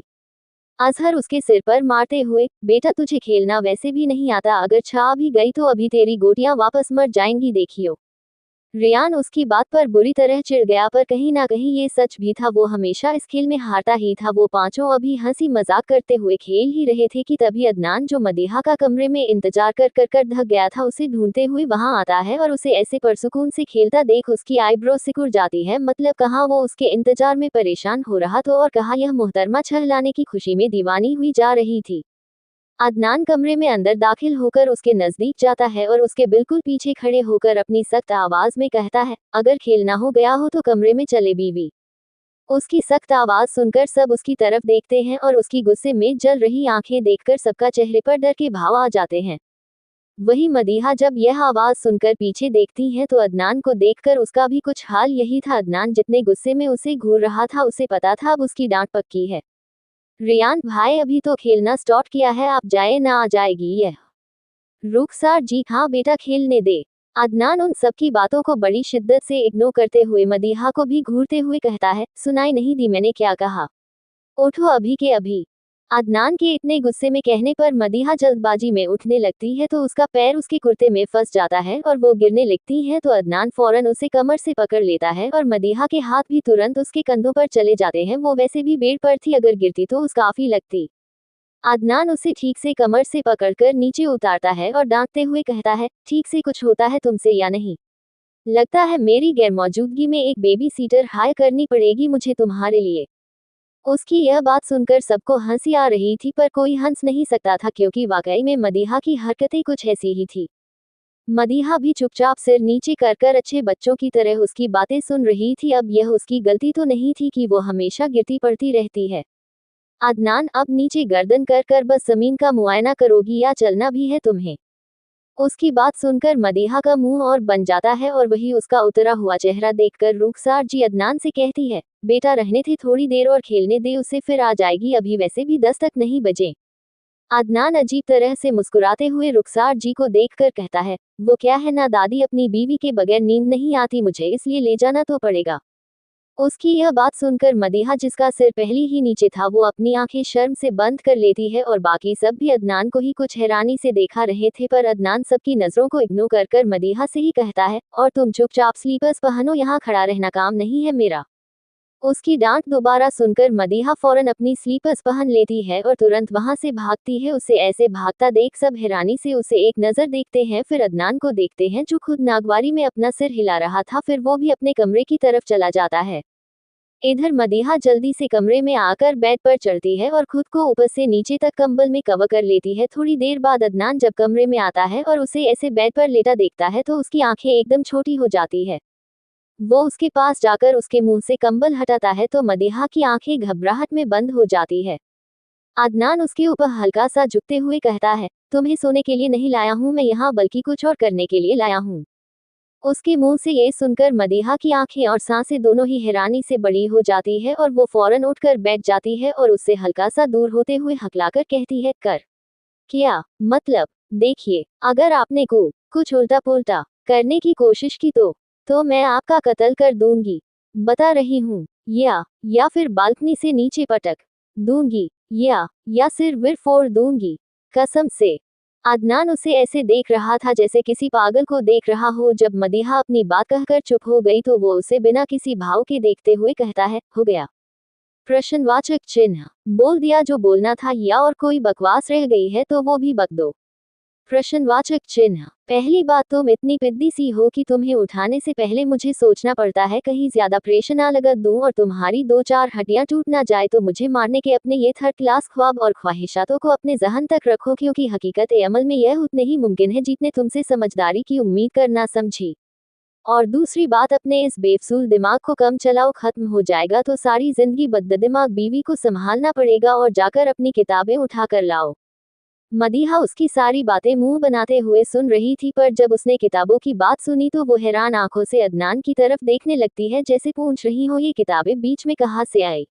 S1: अजहर उसके सिर पर मारते हुए, बेटा तुझे खेलना वैसे भी नहीं आता, अगर छा भी गई तो अभी तेरी गोटियां वापस मर जाएंगी, देखियो। रियान उसकी बात पर बुरी तरह चिढ़ गया, पर कहीं ना कहीं ये सच भी था, वो हमेशा इस खेल में हारता ही था। वो पांचों अभी हंसी मजाक करते हुए खेल ही रहे थे कि तभी अदनान, जो मदीहा का कमरे में इंतजार कर कर कर थक गया था, उसे ढूंढते हुए वहां आता है और उसे ऐसे परसुकून से खेलता देख उसकी आईब्रो सिकुड़ जाती है। मतलब कहाँ वो उसके इंतजार में परेशान हो रहा तो, और कहाँ यह मोहतरमा छह लाने की खुशी में दीवानी हुई जा रही थी। अदनान कमरे में अंदर दाखिल होकर उसके नजदीक जाता है और उसके बिल्कुल पीछे खड़े होकर अपनी सख्त आवाज में कहता है, अगर खेलना हो गया हो तो कमरे में चले बीवी। उसकी सख्त आवाज सुनकर सब उसकी तरफ देखते हैं और उसकी गुस्से में जल रही आंखें देखकर सबका चेहरे पर डर के भाव आ जाते हैं। वही मदीहा जब यह आवाज सुनकर पीछे देखती है तो अदनान को देखकर उसका भी कुछ हाल यही था। अदनान जितने गुस्से में उसे घूर रहा था, उसे पता था अब उसकी डांट पक्की है। रियान भाई, अभी तो खेलना स्टार्ट किया है, आप जाए ना आ जाएगी यह। रुखसार जी, हाँ बेटा खेलने दे। अदनान उन सबकी बातों को बड़ी शिद्दत से इग्नोर करते हुए मदीहा को भी घूरते हुए कहता है, सुनाई नहीं दी मैंने क्या कहा? उठो अभी के अभी। अदनान के इतने गुस्से में कहने पर मदीहा जल्दबाजी में उठने लगती है तो उसका पैर उसके कुर्ते में फंस जाता है और वो गिरने लगती है, तो अदनान फौरन उसे कमर से पकड़ लेता है और मदीहा के हाथ भी तुरंत उसके कंधों पर चले जाते हैं। वो वैसे भी बेड पर थी, अगर गिरती तो उस काफी लगती। अदनान उसे ठीक से कमर से पकड़कर नीचे उतारता है और डांटते हुए कहता है, ठीक से कुछ होता है तुमसे या नहीं? लगता है मेरी गैर मौजूदगी में एक बेबी सीटर हायर करनी पड़ेगी मुझे तुम्हारे लिए। उसकी यह बात सुनकर सबको हंसी आ रही थी, पर कोई हंस नहीं सकता था क्योंकि वाकई में मदीहा की हरकतें कुछ ऐसी ही थी। मदीहा भी चुपचाप सिर नीचे कर कर अच्छे बच्चों की तरह उसकी बातें सुन रही थी। अब यह उसकी गलती तो नहीं थी कि वो हमेशा गिरती पड़ती रहती है। अदनान, अब नीचे गर्दन कर कर बस जमीन का मुआयना करोगी या चलना भी है तुम्हें? उसकी बात सुनकर मदीहा का मुंह और बन जाता है और वही उसका उतरा हुआ चेहरा देखकर रुखसार जी अदनान से कहती है, बेटा रहने थे थोड़ी देर और खेलने दे उसे, फिर आ जाएगी, अभी वैसे भी 10 तक नहीं बजे। अदनान अजीब तरह से मुस्कुराते हुए रुखसार जी को देखकर कहता है, वो क्या है ना दादी, अपनी बीवी के बगैर नींद नहीं आती मुझे, इसलिए ले जाना तो पड़ेगा। उसकी यह बात सुनकर मदीहा, जिसका सिर पहले ही नीचे था, वो अपनी आंखें शर्म से बंद कर लेती है और बाकी सब भी अदनान को ही कुछ हैरानी से देखा रहे थे, पर अदनान सबकी नजरों को इग्नोर कर कर मदीहा से ही कहता है, और तुम चुपचाप स्लीपर्स पहनो, यहाँ खड़ा रहना काम नहीं है मेरा। उसकी डांट दोबारा सुनकर मदीहा फौरन अपनी स्लीपर्स पहन लेती है और तुरंत वहां से भागती है। उसे ऐसे भागता देख सब हैरानी से उसे एक नजर देखते हैं, फिर अदनान को देखते हैं जो खुद नागवारी में अपना सिर हिला रहा था, फिर वो भी अपने कमरे की तरफ चला जाता है। इधर मदीहा जल्दी से कमरे में आकर बेड पर चढ़ती है और खुद को ऊपर से नीचे तक कंबल में कवर कर लेती है। थोड़ी देर बाद अदनान जब कमरे में आता है और उसे ऐसे बेड पर लेटा देखता है तो उसकी आंखें एकदम छोटी हो जाती है। वो उसके पास जाकर उसके मुंह से कंबल हटाता है तो मदीहा की आंखें घबराहट में बंद हो जाती है। अदनान उसके ऊपर हल्का सा झुकते हुए कहता है, तुम्हें सोने के लिए नहीं लाया हूं मैं यहाँ, बल्कि कुछ और करने के लिए लाया हूँ। उसके मुंह से ये सुनकर मदीहा की आंखें और सांसें दोनों ही हैरानी से बड़ी हो जाती है और वो फौरन उठकर बैठ जाती है और उससे हल्का सा दूर होते हुए हकलाकर कहती है, कर क्या मतलब? देखिए, अगर आपने को कुछ उल्टा पुल्टा करने की कोशिश की तो मैं आपका कत्ल कर दूंगी, बता रही हूँ। या फिर बालकनी से नीचे पटक दूंगी, या सिर विर फोड़ दूंगी, कसम से। अदनान उसे ऐसे देख रहा था जैसे किसी पागल को देख रहा हो। जब मदीहा अपनी बात कहकर चुप हो गई तो वो उसे बिना किसी भाव के देखते हुए कहता है, हो गया? प्रश्नवाचक चिन्ह। बोल दिया जो बोलना था, या और कोई बकवास रह गई है तो वो भी बक दो। प्रश्नवाचक चिन्ह। पहली बात, तुम इतनी पिद्दी सी हो कि तुम्हें उठाने से पहले मुझे सोचना पड़ता है कहीं ज्यादा प्रेशर ना लगा दूं और तुम्हारी 2-4 हड्डियां टूट ना जाए तो मुझे मारने के अपने ये थर्ड क्लास ख्वाब और ख्वाहिशातों को अपने जहन तक रखो, क्योंकि हकीकत अमल में यह उतने ही मुमकिन है जितने तुमसे समझदारी की उम्मीद करना, समझी? और दूसरी बात, अपने इस बेफसूल दिमाग को कम चलाओ, खत्म हो जाएगा तो सारी जिंदगी बद्दिमाग बीवी को संभालना पड़ेगा, और जाकर अपनी किताबें उठा कर लाओ। मदीहा उसकी सारी बातें मुंह बनाते हुए सुन रही थी, पर जब उसने किताबों की बात सुनी तो वो हैरान आंखों से अदनान की तरफ देखने लगती है, जैसे पूछ रही हो ये किताबें बीच में कहाँ से आई।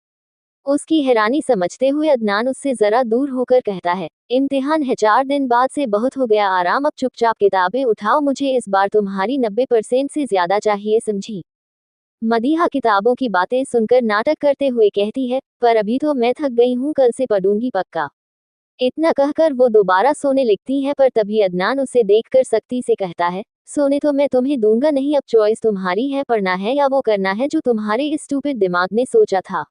S1: उसकी हैरानी समझते हुए अदनान उससे जरा दूर होकर कहता है, इम्तिहान है, 4 दिन बाद से बहुत हो गया आराम, अब चुपचाप किताबें उठाओ, मुझे इस बार तुम्हारी 90% से ज्यादा चाहिए, समझी? मदीहा किताबों की बातें सुनकर नाटक करते हुए कहती है, पर अभी तो मैं थक गई हूँ, कल से पढ़ूंगी पक्का। इतना कहकर वो दोबारा सोने लगती है, पर तभी अदनान उसे देखकर सख्ती से कहता है, सोने तो मैं तुम्हें दूंगा नहीं, अब चॉइस तुम्हारी है, पढ़ना है या वो करना है जो तुम्हारे इस स्टूपिड दिमाग ने सोचा था।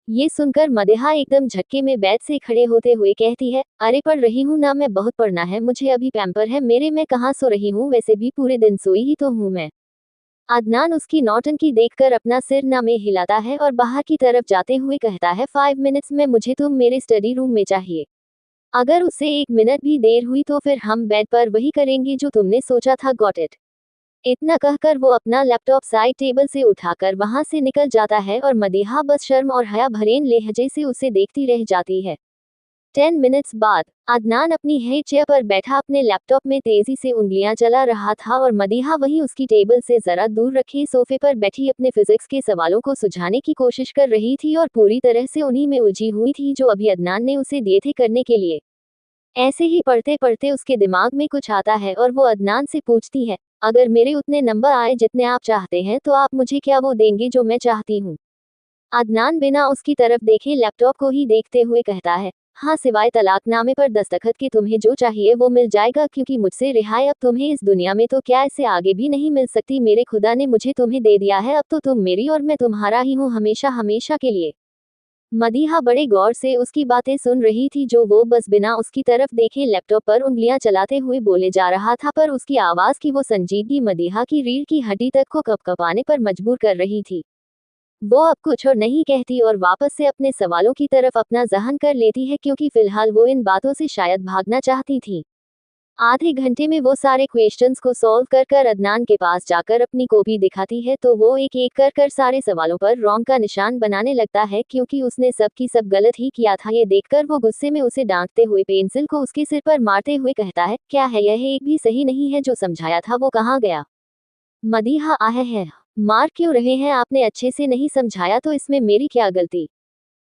S1: ये सुनकर मदीहा एकदम झटके में बेड से खड़े होते हुए कहती है, अरे पढ़ रही हूँ ना मैं, बहुत पढ़ना है मुझे, अभी पैम्पर है मेरे, मैं कहाँ सो रही हूँ, वैसे भी पूरे दिन सोई ही तो हूँ मैं। अदनान उसकी नौटंकी देखकर अपना सिर ना में हिलाता है और बाहर की तरफ जाते हुए कहता है, 5 मिनट्स में मुझे तुम मेरे स्टडी रूम में चाहिए। अगर उससे 1 मिनट भी देर हुई तो फिर हम बेड पर वही करेंगे जो तुमने सोचा था, गॉट इट? इतना कहकर वो अपना लैपटॉप साइड टेबल से उठाकर वहां से निकल जाता है और मदीहा बस शर्म और हया भरेन लहजे से उसे देखती रह जाती है। 10 मिनट्स बाद अदनान अपनी हेड चेयर पर बैठा अपने लैपटॉप में तेजी से उंगलियां चला रहा था और मदीहा वहीं उसकी टेबल से जरा दूर रखे सोफे पर बैठी अपने फिजिक्स के सवालों को सुलझाने की कोशिश कर रही थी और पूरी तरह से उन्हीं में उलझी हुई थी जो अभी अदनान ने उसे दिए थे करने के लिए। ऐसे ही पढ़ते पढ़ते उसके दिमाग में कुछ आता है और वो अदनान से पूछती है, अगर मेरे उतने नंबर आए जितने आप चाहते हैं तो आप मुझे क्या वो देंगे जो मैं चाहती हूँ? अदनान बिना उसकी तरफ देखे लैपटॉप को ही देखते हुए कहता है, हाँ, सिवाय तलाकनामे पर दस्तखत के तुम्हें जो चाहिए वो मिल जाएगा, क्योंकि मुझसे रिहाई अब तुम्हें इस दुनिया में तो क्या इससे आगे भी नहीं मिल सकती। मेरे खुदा ने मुझे तुम्हें दे दिया है, अब तो तुम मेरी और मैं तुम्हारा ही हूँ, हमेशा हमेशा के लिए। मदीहा बड़े गौर से उसकी बातें सुन रही थी, जो वो बस बिना उसकी तरफ देखे लैपटॉप पर उंगलियां चलाते हुए बोले जा रहा था, पर उसकी आवाज की वो संजीदगी मदीहा की रीढ़ की हड्डी तक को कपकपाने पर मजबूर कर रही थी। वो अब कुछ और नहीं कहती और वापस से अपने सवालों की तरफ अपना ज़हन कर लेती है क्योंकि फिलहाल वो इन बातों से शायद भागना चाहती थी। आधे घंटे में वो सारे क्वेश्चंस को सॉल्व कर कर अदनान के पास जाकर अपनी कॉपी दिखाती है तो वो एक एक कर कर सारे सवालों पर रॉन्ग का निशान बनाने लगता है क्योंकि उसने सब की सब गलत ही किया था। ये देखकर वो गुस्से में उसे डांटते हुए पेंसिल को उसके सिर पर मारते हुए कहता है, क्या है यह एक भी सही नहीं है, जो समझाया था वो कहाँ गया? मदीहा आहे है, मार क्यों रहे हैं, आपने अच्छे से नहीं समझाया तो इसमें मेरी क्या गलती?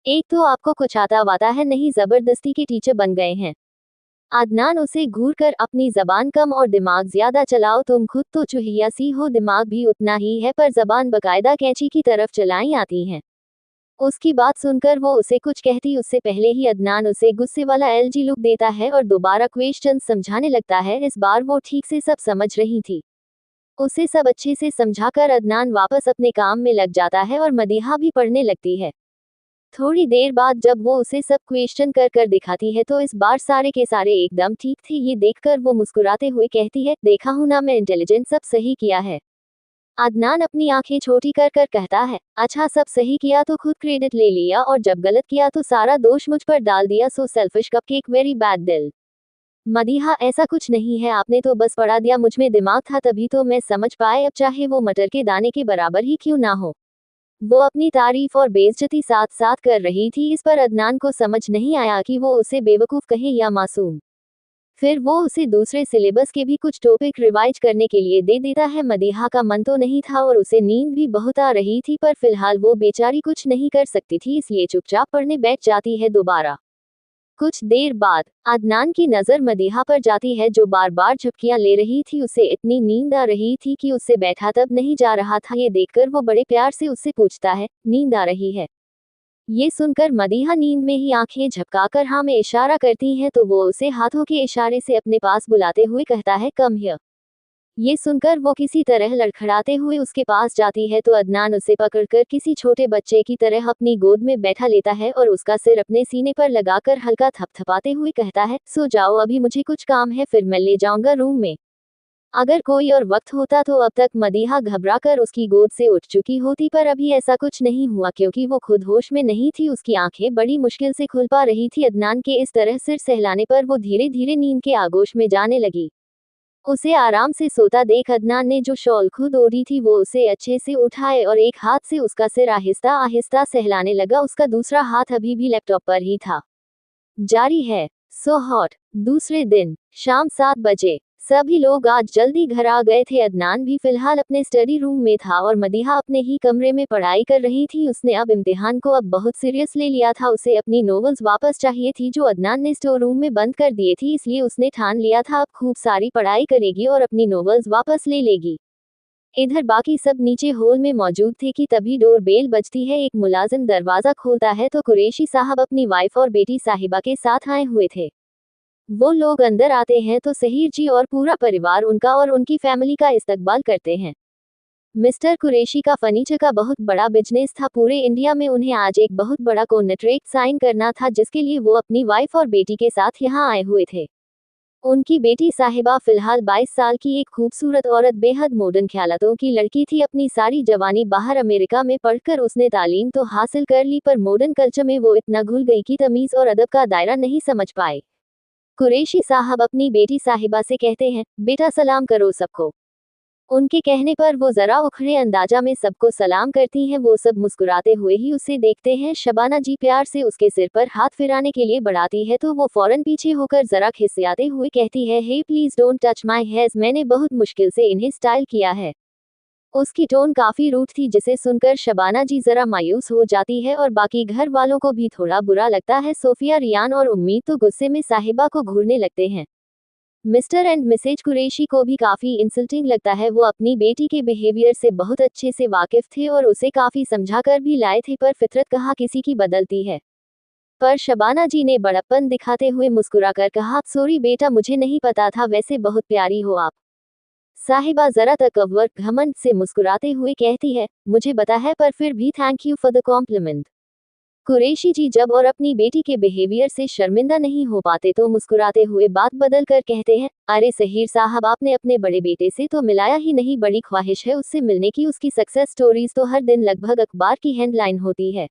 S1: एक तो आपको कुछ आता वाता है नहीं, जबरदस्ती के टीचर बन गए हैं। अदनान उसे घूर कर, अपनी जबान कम और दिमाग ज्यादा चलाओ, तुम खुद तो चुहिया सी हो, दिमाग भी उतना ही है पर जबान बकायदा कैंची की तरफ चलाई आती है। उसकी बात सुनकर वो उसे कुछ कहती उससे पहले ही अदनान उसे गुस्से वाला एलजी लुक देता है और दोबारा क्वेश्चन समझाने लगता है। इस बार वो ठीक से सब समझ रही थी। उसे सब अच्छे से समझाकर अदनान वापस अपने काम में लग जाता है और मदीहा भी पढ़ने लगती है। थोड़ी देर बाद जब वो उसे सब क्वेश्चन कर कर दिखाती है तो इस बार सारे के सारे एकदम ठीक थे। ये देखकर वो मुस्कुराते हुए कहती है, देखा हूं ना मैं इंटेलिजेंट, सब सही किया है। अदनान अपनी आंखें छोटी कर कर कहता है, अच्छा सब सही किया तो खुद क्रेडिट ले लिया और जब गलत किया तो सारा दोष मुझ पर डाल दिया, so selfish, cupcake, very bad दिल। मदीहा, ऐसा कुछ नहीं है, आपने तो बस पढ़ा दिया, मुझ में दिमाग था तभी तो मैं समझ पाए, अब चाहे वो मटर के दाने के बराबर ही क्यों ना हो। वो अपनी तारीफ और बेइज्जती साथ साथ कर रही थी। इस पर अदनान को समझ नहीं आया कि वो उसे बेवकूफ़ कहे या मासूम। फिर वो उसे दूसरे सिलेबस के भी कुछ टॉपिक रिवाइज करने के लिए दे देता है। मदीहा का मन तो नहीं था और उसे नींद भी बहुत आ रही थी पर फिलहाल वो बेचारी कुछ नहीं कर सकती थी, इसलिए चुपचाप पढ़ने बैठ जाती है दोबारा। कुछ देर बाद अदनान की नज़र मदीहा पर जाती है जो बार बार झपकियां ले रही थी। उसे इतनी नींद आ रही थी कि उससे बैठा तब नहीं जा रहा था। ये देखकर वो बड़े प्यार से उससे पूछता है, नींद आ रही है? ये सुनकर मदीहा नींद में ही आंखें झपकाकर हाँ में इशारा करती है तो वो उसे हाथों के इशारे से अपने पास बुलाते हुए कहता है, कम हियर। ये सुनकर वो किसी तरह लड़खड़ाते हुए उसके पास जाती है तो अदनान उसे पकड़कर किसी छोटे बच्चे की तरह अपनी गोद में बैठा लेता है और उसका सिर अपने सीने पर लगाकर हल्का थपथपाते हुए कहता है, सो जाओ, अभी मुझे कुछ काम है, फिर मैं ले जाऊंगा रूम में। अगर कोई और वक्त होता तो अब तक मदीहा घबराकर उसकी गोद से उठ चुकी होती पर अभी ऐसा कुछ नहीं हुआ क्योंकि वो खुद होश में नहीं थी। उसकी आंखें बड़ी मुश्किल से खुल पा रही थी। अदनान के इस तरह सिर सहलाने पर वो धीरे धीरे नींद के आगोश में जाने लगी। उसे आराम से सोता देख अदनान ने जो शॉल खुद ओढ़ी थी वो उसे अच्छे से उठाए और एक हाथ से उसका सिर आहिस्ता आहिस्ता सहलाने लगा। उसका दूसरा हाथ अभी भी लैपटॉप पर ही था। जारी है। So hot. दूसरे दिन शाम 7 बजे सभी लोग आज जल्दी घर आ गए थे। अदनान भी फिलहाल अपने स्टडी रूम में था और मदीहा अपने ही कमरे में पढ़ाई कर रही थी। उसने अब इम्तिहान को अब बहुत सीरियस ले लिया था। उसे अपनी नॉवेल्स वापस चाहिए थी जो अदनान ने स्टोर रूम में बंद कर दिए थी, इसलिए उसने ठान लिया था अब खूब सारी पढ़ाई करेगी और अपनी नॉवेल्स वापस ले लेगी। इधर बाकी सब नीचे हॉल में मौजूद थे कि तभी डोर बेल बजती है। एक मुलाजिम दरवाजा खोलता है तो कुरैशी साहब अपनी वाइफ और बेटी साहिबा के साथ आए हुए थे। वो लोग अंदर आते हैं तो सहीर जी और पूरा परिवार उनका और उनकी फैमिली का इस्तकबाल करते हैं। मिस्टर कुरैशी का फर्नीचर का बहुत बड़ा बिजनेस था पूरे इंडिया में। उन्हें आज एक बहुत बड़ा कॉन्ट्रैक्ट साइन करना था जिसके लिए वो अपनी वाइफ और बेटी के साथ यहाँ आए हुए थे। उनकी बेटी साहिबा फिलहाल 22 साल की एक खूबसूरत औरत, बेहद मॉडर्न ख्यालातों की लड़की थी। अपनी सारी जवानी बाहर अमेरिका में पढ़कर उसने तालीम तो हासिल कर ली पर मॉडर्न कल्चर में वो इतना घुल गई कि तमीज़ और अदब का दायरा नहीं समझ पाए। कुरैशी साहब अपनी बेटी साहिबा से कहते हैं, बेटा सलाम करो सबको। उनके कहने पर वो जरा उखड़े अंदाजा में सबको सलाम करती हैं। वो सब मुस्कुराते हुए ही उसे देखते हैं। शबाना जी प्यार से उसके सिर पर हाथ फिराने के लिए बढ़ाती है तो वो फौरन पीछे होकर जरा खिसियाते हुए कहती है, hey please don't touch my hairs, मैंने बहुत मुश्किल से इन्हें स्टाइल किया है। उसकी टोन काफी रूड थी जिसे सुनकर शबाना जी जरा मायूस हो जाती है और बाकी घर वालों को भी थोड़ा बुरा लगता है। सोफिया, रियान और उम्मीद तो गुस्से में साहिबा को घूरने लगते हैं। मिस्टर एंड मिसेज कुरैशी को भी काफी इंसल्टिंग लगता है। वो अपनी बेटी के बिहेवियर से बहुत अच्छे से वाकिफ थे और उसे काफी समझा कर भी लाए थे पर फितरत कहाँ किसी की बदलती है। पर शबाना जी ने बड़प्पन दिखाते हुए मुस्कुराकर कहा, सॉरी बेटा, मुझे नहीं पता था, वैसे बहुत प्यारी हो आप। साहिबा जरा तकव्वुर घमंड से मुस्कुराते हुए कहती है, मुझे पता है पर फिर भी thank you for the compliment. Qureshi ji जब और अपनी बेटी के बिहेवियर से शर्मिंदा नहीं हो पाते तो मुस्कुराते हुए बात बदल कर कहते हैं, अरे सहर साहब, आपने अपने बड़े बेटे से तो मिलाया ही नहीं, बड़ी ख्वाहिश है उससे मिलने की, उसकी सक्सेस स्टोरीज तो हर दिन लगभग अखबार की हेडलाइन होती है।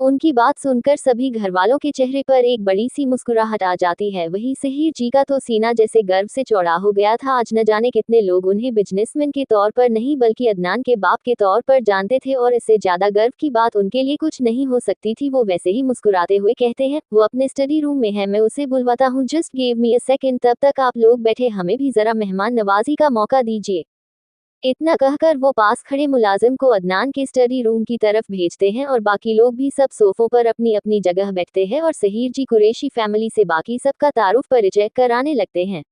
S1: उनकी बात सुनकर सभी घरवालों के चेहरे पर एक बड़ी सी मुस्कुराहट आ जाती है। वही सहर जी का तो सीना जैसे गर्व से चौड़ा हो गया था। आज न जाने कितने लोग उन्हें बिजनेसमैन के तौर पर नहीं बल्कि अदनान के बाप के तौर पर जानते थे और इससे ज्यादा गर्व की बात उनके लिए कुछ नहीं हो सकती थी। वो वैसे ही मुस्कुराते हुए कहते हैं, वो अपने स्टडी रूम में है, मैं उसे बुलवाता हूँ, just give me a second, तब तक आप लोग बैठे, हमें भी जरा मेहमान नवाजी का मौका दीजिए। इतना कहकर वो पास खड़े मुलाजिम को अदनान के स्टडी रूम की तरफ भेजते हैं और बाकी लोग भी सब सोफों पर अपनी अपनी जगह बैठते हैं और सहर जी कुरैशी फैमिली से बाकी सबका तारुफ परिचय कराने लगते हैं।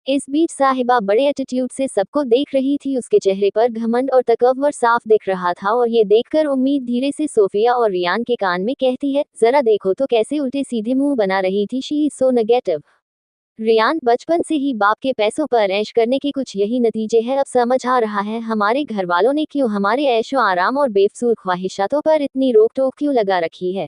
S1: इस बीच साहिबा बड़े एटीट्यूड से सबको देख रही थी। उसके चेहरे पर घमंड और तकव्वुर साफ दिख रहा था और ये देखकर उम्मीद धीरे से सोफिया और रियान के कान में कहती है, जरा देखो तो कैसे उल्टे सीधे मुंह बना रही थी, she is so negative. Riyan, बचपन से ही बाप के पैसों पर ऐश करने के कुछ यही नतीजे हैं, अब समझ आ रहा है हमारे घर वालों ने क्यों हमारे ऐशो आराम और बेफसूल ख्वाहिशातों पर इतनी रोक टोक क्यों लगा रखी है।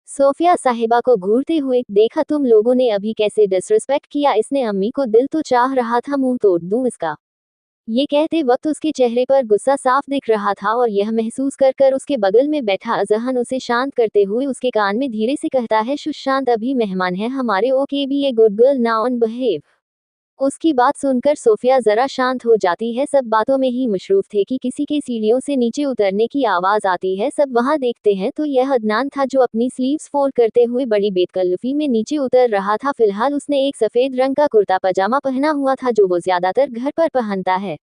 S1: सोफिया साहिबा को घूरते हुए, देखा तुम लोगों ने अभी कैसे डिसरिस्पेक्ट किया, इसने अम्मी को, दिल तो चाह रहा था मुंह तोड़ दूं इसका। ये कहते वक्त उसके चेहरे पर गुस्सा साफ दिख रहा था और यह महसूस कर कर उसके बगल में बैठा अजहन उसे शांत करते हुए उसके कान में धीरे से कहता है, सुशांत अभी मेहमान है हमारे, okay be a good girl now on behave. उसकी बात सुनकर सोफिया जरा शांत हो जाती है। सब बातों में ही मशरूफ थे कि किसी के सीढ़ियों से नीचे उतरने की आवाज आती है। सब वहां देखते हैं तो यह अदनान था जो अपनी स्लीव्स फोल्ड करते हुए बड़ी बेतकल्लुफी में नीचे उतर रहा था। फिलहाल उसने एक सफेद रंग का कुर्ता पजामा पहना हुआ था जो वो ज्यादातर घर पर पहनता है।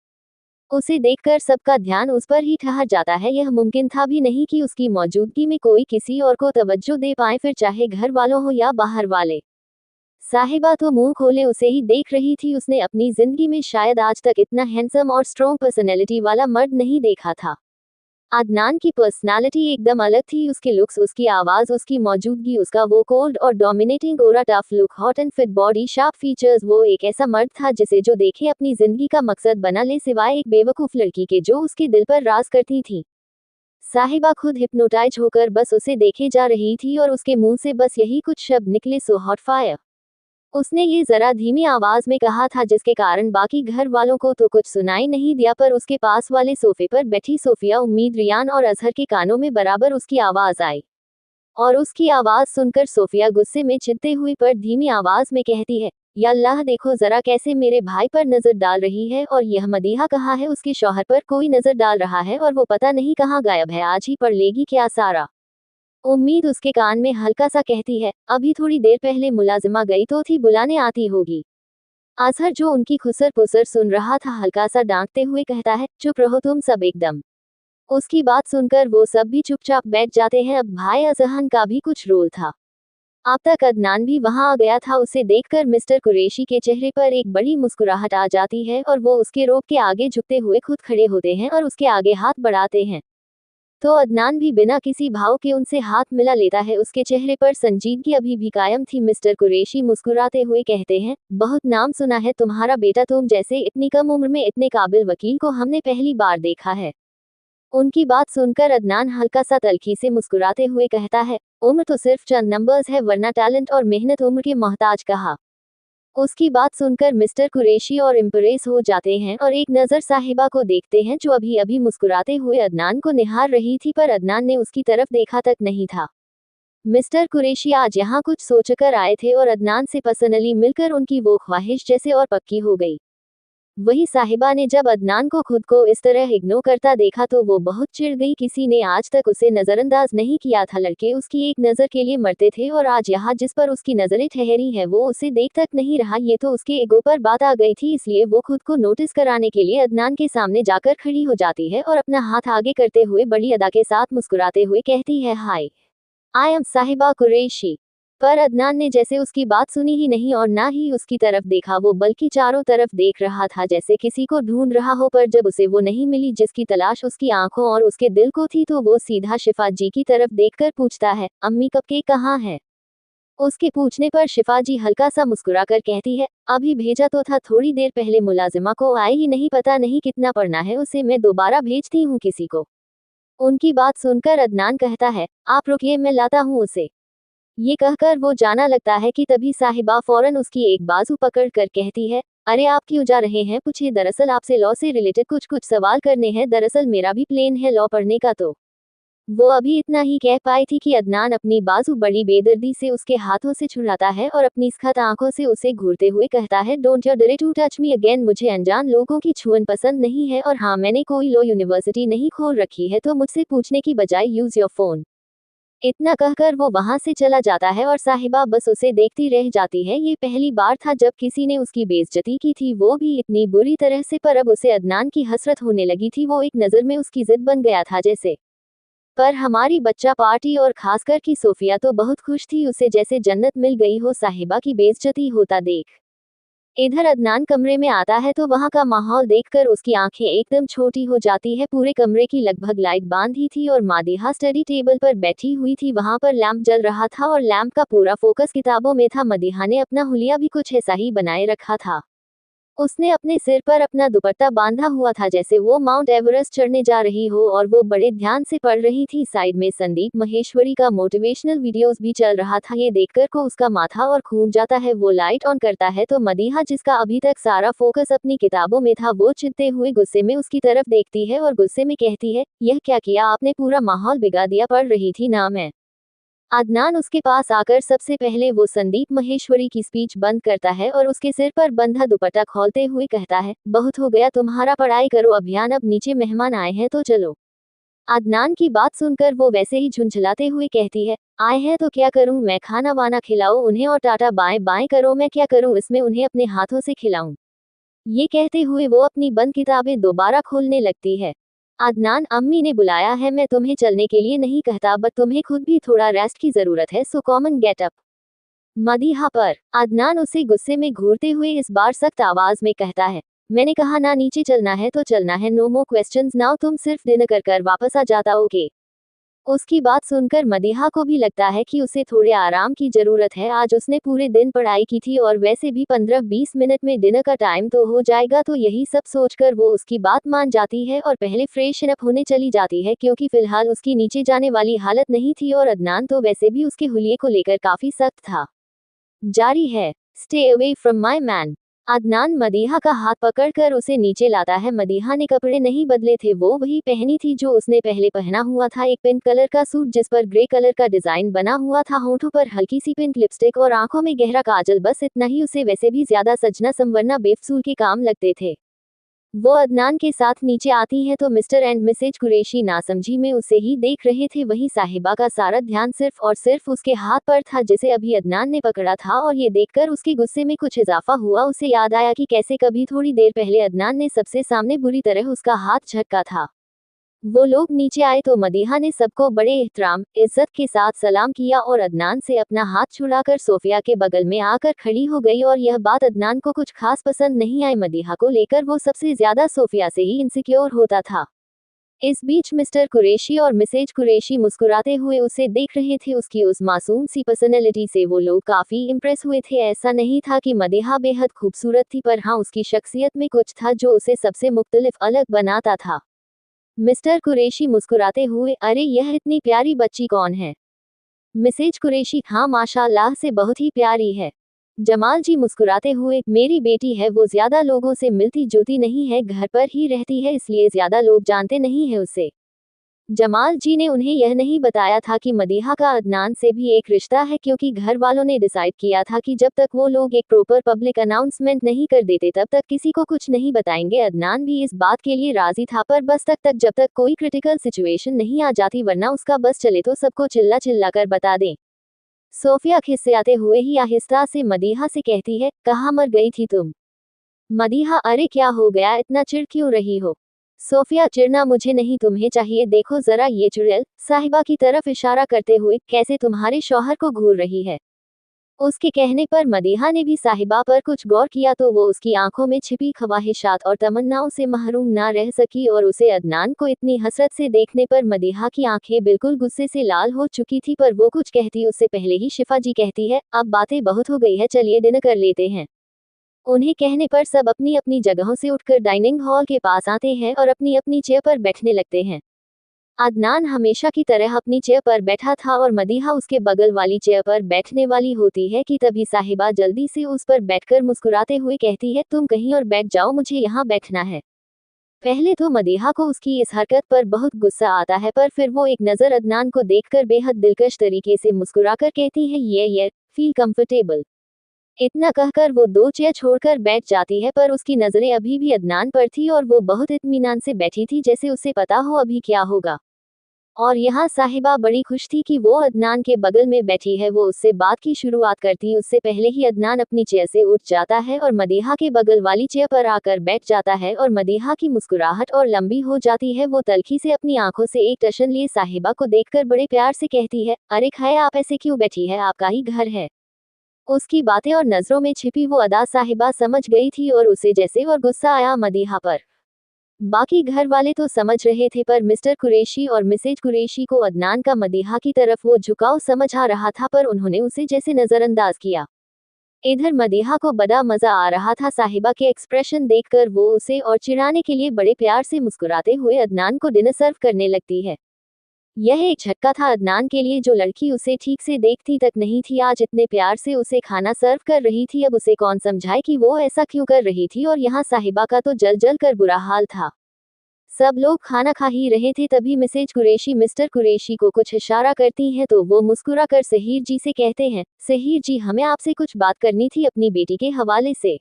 S1: उसे देखकर सबका ध्यान उस पर ही ठहर जाता है। यह मुमकिन था भी नहीं कि उसकी मौजूदगी में कोई किसी और को तवज्जो दे पाए, फिर चाहे घर वालों हो या बाहर वाले। साहिबा तो मुंह खोले उसे ही देख रही थी। उसने अपनी जिंदगी में शायद आज तक इतना हैंडसम और स्ट्रॉन्ग पर्सनैलिटी वाला मर्द नहीं देखा था। अदनान की पर्सनालिटी एकदम अलग थी, उसके लुक्स, उसकी आवाज, उसकी मौजूदगी, उसका वो कोल्ड और dominating aura, tough look, hot and fit body, sharp features. वो एक ऐसा मर्द था जिसे जो देखे अपनी जिंदगी का मकसद बना ले, सिवाय एक बेवकूफ लड़की के जो उसके दिल पर राज करती थी। साहिबा खुद हिप्नोटाइज होकर बस उसे देखे जा रही थी और उसके मुंह से बस यही कुछ शब्द निकले, सो हॉट फायर। उसने ये जरा धीमी आवाज में कहा था जिसके कारण बाकी घर वालों को तो कुछ सुनाई नहीं दिया, पर उसके पास वाले सोफे पर बैठी सोफिया, उम्मीद, रियान और अजहर के कानों में बराबर उसकी आवाज आई। और उसकी आवाज सुनकर सोफिया गुस्से में चिढ़ते हुए पर धीमी आवाज में कहती है, या अल्लाह, देखो जरा कैसे मेरे भाई पर नजर डाल रही है, और यह मदीहा कहाँ है, उसके शौहर पर कोई नजर डाल रहा है और वो पता नहीं कहाँ गायब है, आज ही पढ़ लेगी क्या सारा। उम्मीद उसके कान में हल्का सा कहती है, अभी थोड़ी देर पहले मुलाजिमा गई तो थी, बुलाने आती होगी। अजहर जो उनकी खुसर पुसर सुन रहा था हल्का सा डांटते हुए कहता है, चुप रहो तुम सब एकदम। उसकी बात सुनकर वो सब भी चुपचाप बैठ जाते हैं। अब भाई अजहन का भी कुछ रोल था। अब तक अदनान भी वहां आ गया था। उसे देखकर मिस्टर कुरैशी के चेहरे पर एक बड़ी मुस्कुराहट आ जाती है और वो उसके रोब के आगे झुकते हुए खुद खड़े होते हैं और उसके आगे हाथ बढ़ाते हैं। तो अदनान भी बिना किसी भाव के उनसे हाथ मिला लेता है। उसके चेहरे पर संजीदगी अभी भी कायम थी। मिस्टर कुरैशी मुस्कुराते हुए कहते हैं, बहुत नाम सुना है तुम्हारा बेटा, तुम जैसे इतनी कम उम्र में इतने काबिल वकील को हमने पहली बार देखा है। उनकी बात सुनकर अदनान हल्का सा तल्खी से मुस्कुराते हुए कहता है, उम्र तो सिर्फ चंद नंबर्स है, वरना टैलेंट और मेहनत उम्र के मोहताज कहा। उसकी बात सुनकर मिस्टर कुरैशी और इम्प्रेस हो जाते हैं और एक नज़र साहिबा को देखते हैं जो अभी अभी मुस्कुराते हुए अदनान को निहार रही थी, पर अदनान ने उसकी तरफ देखा तक नहीं था। मिस्टर कुरैशी आज यहाँ कुछ सोचकर आए थे और अदनान से पर्सनली मिलकर उनकी वो ख्वाहिश जैसे और पक्की हो गई। वही साहिबा ने जब अदनान को खुद को इस तरह इग्नोर करता देखा तो वो बहुत चिढ़ गई। किसी ने आज तक उसे नजरअंदाज नहीं किया था। लड़के उसकी एक नज़र के लिए मरते थे और आज यहाँ जिस पर उसकी नजरें ठहरी हैं वो उसे देख तक नहीं रहा। ये तो उसके ईगो पर बात आ गई थी, इसलिए वो खुद को नोटिस कराने के लिए अदनान के सामने जाकर खड़ी हो जाती है और अपना हाथ आगे करते हुए बड़ी अदा के साथ मुस्कुराते हुए कहती है, हाय, आई एम साहिबा कुरैशी। पर अदनान ने जैसे उसकी बात सुनी ही नहीं और ना ही उसकी तरफ देखा। वो बल्कि चारों तरफ देख रहा था जैसे किसी को ढूंढ रहा हो, पर जब उसे वो नहीं मिली जिसकी तलाश उसकी आंखों और उसके दिल को थी तो वो सीधा शिफा जी की तरफ देखकर पूछता है, अम्मी कपकेक कहाँ है। उसके पूछने पर शिफा जी हल्का सा मुस्कुराकर कहती है, अभी भेजा तो था, थोड़ी देर पहले मुलाजिमा को आए ही नहीं, पता नहीं कितना पढ़ना है उसे, मैं दोबारा भेजती हूँ किसी को। उनकी बात सुनकर अदनान कहता है, आप रुकिए, मैं लाता हूँ उसे। ये कहकर वो जाना लगता है कि तभी साहिबा फौरन उसकी एक बाजू पकड़ कर कहती है, अरे आप क्यों जा रहे हैं, पूछिए, दरअसल आपसे लॉ से रिलेटेड कुछ कुछ सवाल करने हैं, दरअसल मेरा भी प्लान है लॉ पढ़ने का। तो वो अभी इतना ही कह पाई थी कि अदनान अपनी बाजू बड़ी बेदर्दी से उसके हाथों से छुड़ाता है और अपनी सख्त आंखों से उसे घूरते हुए कहता है, don't you dare to touch me again, मुझे अनजान लोगों की छुअन पसंद नहीं है, और हाँ, मैंने कोई लॉ यूनिवर्सिटी नहीं खोल रखी है, तो मुझसे पूछने की बजाय यूज योर फोन। इतना कहकर वो वहां से चला जाता है और साहिबा बस उसे देखती रह जाती है। ये पहली बार था जब किसी ने उसकी बेइज्जती की थी, वो भी इतनी बुरी तरह से, पर अब उसे अदनान की हसरत होने लगी थी। वो एक नज़र में उसकी जिद बन गया था जैसे। पर हमारी बच्चा पार्टी और खासकर कि सोफिया तो बहुत खुश थी, उसे जैसे जन्नत मिल गई हो साहिबा की बेइज्जती होता देख। इधर अदनान कमरे में आता है तो वहां का माहौल देखकर उसकी आंखें एकदम छोटी हो जाती है। पूरे कमरे की लगभग लाइट बांधी थी और मादिहा स्टडी टेबल पर बैठी हुई थी। वहां पर लैंप जल रहा था और लैंप का पूरा फोकस किताबों में था। मदिहा ने अपना हुलिया भी कुछ ऐसा ही बनाए रखा था। उसने अपने सिर पर अपना दुपट्टा बांधा हुआ था जैसे वो माउंट एवरेस्ट चढ़ने जा रही हो, और वो बड़े ध्यान से पढ़ रही थी। साइड में संदीप महेश्वरी का मोटिवेशनल वीडियोस भी चल रहा था। ये देखकर को उसका माथा और घूम जाता है। वो लाइट ऑन करता है तो मदीहा, जिसका अभी तक सारा फोकस अपनी किताबों में था, वो चिढ़ते हुए गुस्से में उसकी तरफ देखती है और गुस्से में कहती है, यह क्या किया आपने, पूरा माहौल बिगाड़ दिया, पढ़ रही थी ना मैं। अदनान उसके पास आकर सबसे पहले वो संदीप महेश्वरी की स्पीच बंद करता है और उसके सिर पर बंधा दुपट्टा खोलते हुए कहता है, बहुत हो गया तुम्हारा पढ़ाई करो अभियान, अब नीचे मेहमान आए हैं तो चलो। अदनान की बात सुनकर वो वैसे ही झुंझलाते हुए कहती है, आए हैं तो क्या करूं मैं, खाना वाना खिलाओ उन्हें और टाटा बाएं बाएं करो, मैं क्या करूं इसमें, उन्हें अपने हाथों से खिलाऊं। ये कहते हुए वो अपनी बंद किताबें दोबारा खोलने लगती है। अदनान, अम्मी ने बुलाया है, मैं तुम्हें चलने के लिए नहीं कहता, बट तुम्हें खुद भी थोड़ा रेस्ट की जरूरत है, so common get up. Madiha पर अदनान उसे गुस्से में घूरते हुए इस बार सख्त आवाज में कहता है, मैंने कहा ना, नीचे चलना है तो चलना है, नो मोर क्वेश्चंस नाउ, तुम सिर्फ डिनर कर कर वापस आ जाता ओके। उसकी बात सुनकर मदीहा को भी लगता है कि उसे थोड़े आराम की जरूरत है। आज उसने पूरे दिन पढ़ाई की थी और वैसे भी 15-20 मिनट में डिनर का टाइम तो हो जाएगा, तो यही सब सोचकर वो उसकी बात मान जाती है और पहले फ्रेशन अप होने चली जाती है, क्योंकि फिलहाल उसकी नीचे जाने वाली हालत नहीं थी और अदनान तो वैसे भी उसके हुलिये को लेकर काफी सख्त था। जारी है, stay away from my man. Adnan Madiha का हाथ पकड़कर उसे नीचे लाता है। मदीहा ने कपड़े नहीं बदले थे, वो वही पहनी थी जो उसने पहले पहना हुआ था, एक पिंक कलर का सूट जिस पर ग्रे कलर का डिजाइन बना हुआ था, होंठों पर हल्की सी पिंक लिपस्टिक और आंखों में गहरा काजल, बस इतना ही। उसे वैसे भी ज्यादा सजना संवरना बेफसूल के काम लगते थे। वो अदनान के साथ नीचे आती हैं तो मिस्टर एंड मिसेज कुरैशी नासमझी में उसे ही देख रहे थे। वहीं साहिबा का सारा ध्यान सिर्फ और सिर्फ उसके हाथ पर था जिसे अभी अदनान ने पकड़ा था, और ये देखकर उसके गुस्से में कुछ इजाफा हुआ। उसे याद आया कि कैसे कभी थोड़ी देर पहले अदनान ने सबसे सामने बुरी तरह उसका हाथ झटका था। वो लोग नीचे आए तो मदीहा ने सबको बड़े एहतराम इज्जत के साथ सलाम किया और अदनान से अपना हाथ छुड़ाकर सोफिया के बगल में आकर खड़ी हो गई, और यह बात अदनान को कुछ खास पसंद नहीं आई। मदीहा को लेकर वो सबसे ज्यादा सोफिया से ही इनसिक्योर होता था। इस बीच मिस्टर कुरैशी और मिसेज कुरैशी मुस्कुराते हुए उसे देख रहे थे। उसकी उस मासूम सी पर्सनैलिटी से वो लोग काफी इम्प्रेस हुए थे। ऐसा नहीं था कि मदीहा बेहद खूबसूरत थी, पर हाँ, उसकी शख्सियत में कुछ था जो उसे सबसे मुख्तलिफ अलग बनाता था। मिस्टर कुरैशी मुस्कुराते हुए, अरे यह इतनी प्यारी बच्ची कौन है? मिसेज कुरैशी, हाँ माशाअल्लाह से बहुत ही प्यारी है। जमाल जी मुस्कुराते हुए, मेरी बेटी है, वो ज्यादा लोगों से मिलती जुलती नहीं है, घर पर ही रहती है, इसलिए ज्यादा लोग जानते नहीं है उसे। जमाल जी ने उन्हें यह नहीं बताया था कि मदीहा का अदनान से भी एक रिश्ता है, क्योंकि घर वालों ने डिसाइड किया था कि जब तक वो लोग एक प्रॉपर पब्लिक अनाउंसमेंट नहीं कर देते तब तक किसी को कुछ नहीं बताएंगे। अदनान भी इस बात के लिए राजी था, पर बस तक जब तक कोई क्रिटिकल सिचुएशन नहीं आ जाती, वरना उसका बस चले तो सबको चिल्ला चिल्ला कर बता दें। सोफिया खिसियाते हुए ही आहिस्ता से मदीहा से कहती है, कहाँ मर गई थी तुम? मदीहा, अरे क्या हो गया, इतना चिढ़ क्यों रही हो? सोफिया, चिढ़ना मुझे नहीं तुम्हें चाहिए, देखो जरा ये चुड़ैल, साहिबा की तरफ इशारा करते हुए, कैसे तुम्हारे शौहर को घूर रही है। उसके कहने पर मदीहा ने भी साहिबा पर कुछ गौर किया तो वो उसकी आंखों में छिपी ख्वाहिशात और तमन्नाओं से महरूम ना रह सकी, और उसे अदनान को इतनी हसरत से देखने पर मदीहा की आंखें बिल्कुल गुस्से से लाल हो चुकी थी। पर वो कुछ कहती उससे पहले ही शिफा जी कहती है, अब बातें बहुत हो गई है, चलिए डिनर कर लेते हैं। उन्हें कहने पर सब अपनी अपनी जगहों से उठकर डाइनिंग हॉल के पास आते हैं और अपनी अपनी चेयर पर बैठने लगते हैं। अदनान हमेशा की तरह अपनी चेयर पर बैठा था और मदीहा उसके बगल वाली चेयर पर बैठने वाली होती है कि तभी साहिबा जल्दी से उस पर बैठकर मुस्कुराते हुए कहती है, तुम कहीं और बैठ जाओ, मुझे यहाँ बैठना है। पहले तो मदीहा को उसकी इस हरकत पर बहुत गुस्सा आता है, पर फिर वो एक नज़र अदनान को देखकर बेहद दिलकश तरीके से मुस्कुराकर कहती है, ये फील कंफर्टेबल। इतना कहकर वो दो चेयर छोड़कर बैठ जाती है, पर उसकी नज़रें अभी भी अदनान पर थी और वो बहुत इत्मीनान से बैठी थी, जैसे उसे पता हो अभी क्या होगा। और यहाँ साहिबा बड़ी खुश थी कि वो अदनान के बगल में बैठी है। वो उससे बात की शुरुआत करती उससे पहले ही अदनान अपनी चेयर से उठ जाता है और मदीहा के बगल वाली चेयर पर आकर बैठ जाता है और मदीहा की मुस्कुराहट और लंबी हो जाती है। वो तल्खी से अपनी आंखों से एक टशन लिए साहिबा को देखकर बड़े प्यार से कहती है, अरे खाए, आप ऐसे क्यों बैठी है, आपका ही घर है। उसकी बातें और नजरों में छिपी वो अदा साहिबा समझ गई थी और उसे जैसे और गुस्सा आया मदीहा पर। बाकी घर वाले तो समझ रहे थे, पर मिस्टर कुरैशी और मिसेज कुरैशी को अदनान का मदीहा की तरफ वो झुकाव समझ आ रहा था, पर उन्होंने उसे जैसे नजरअंदाज किया। इधर मदीहा को बड़ा मजा आ रहा था साहिबा के एक्सप्रेशन देखकर। वो उसे और चिढ़ाने के लिए बड़े प्यार से मुस्कुराते हुए अदनान को डिनर सर्व करने लगती है। यह एक झटका था अदनान के लिए, जो लड़की उसे ठीक से देखती तक नहीं थी आज इतने प्यार से उसे खाना सर्व कर रही थी। अब उसे कौन समझाए कि वो ऐसा क्यों कर रही थी, और यहाँ साहिबा का तो जल जल कर बुरा हाल था। सब लोग खाना खा ही रहे थे, तभी मिसेज कुरैशी मिस्टर कुरैशी को कुछ इशारा करती हैं तो वो मुस्कुरा कर सहीर जी से कहते हैं, सहीर जी, हमें आपसे कुछ बात करनी थी अपनी बेटी के हवाले से।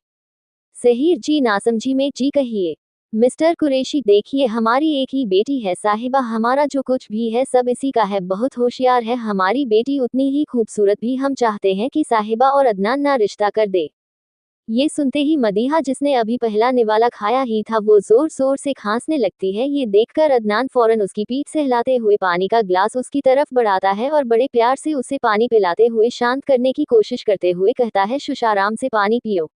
S1: सहीर जी नासमझी में, जी कहिए। मिस्टर कुरैशी, देखिए, हमारी एक ही बेटी है साहिबा, हमारा जो कुछ भी है सब इसी का है, बहुत होशियार है हमारी बेटी, उतनी ही खूबसूरत भी। हम चाहते हैं कि साहिबा और अदनान ना रिश्ता कर दे। ये सुनते ही मदीहा, जिसने अभी पहला निवाला खाया ही था, वो जोर जोर से खांसने लगती है। ये देखकर अदनान फौरन उसकी पीठ से हिलाते हुए पानी का ग्लास उसकी तरफ बढ़ाता है और बड़े प्यार से उसे पानी पिलाते हुए शांत करने की कोशिश करते हुए कहता है, शुश, आराम से पानी पियो।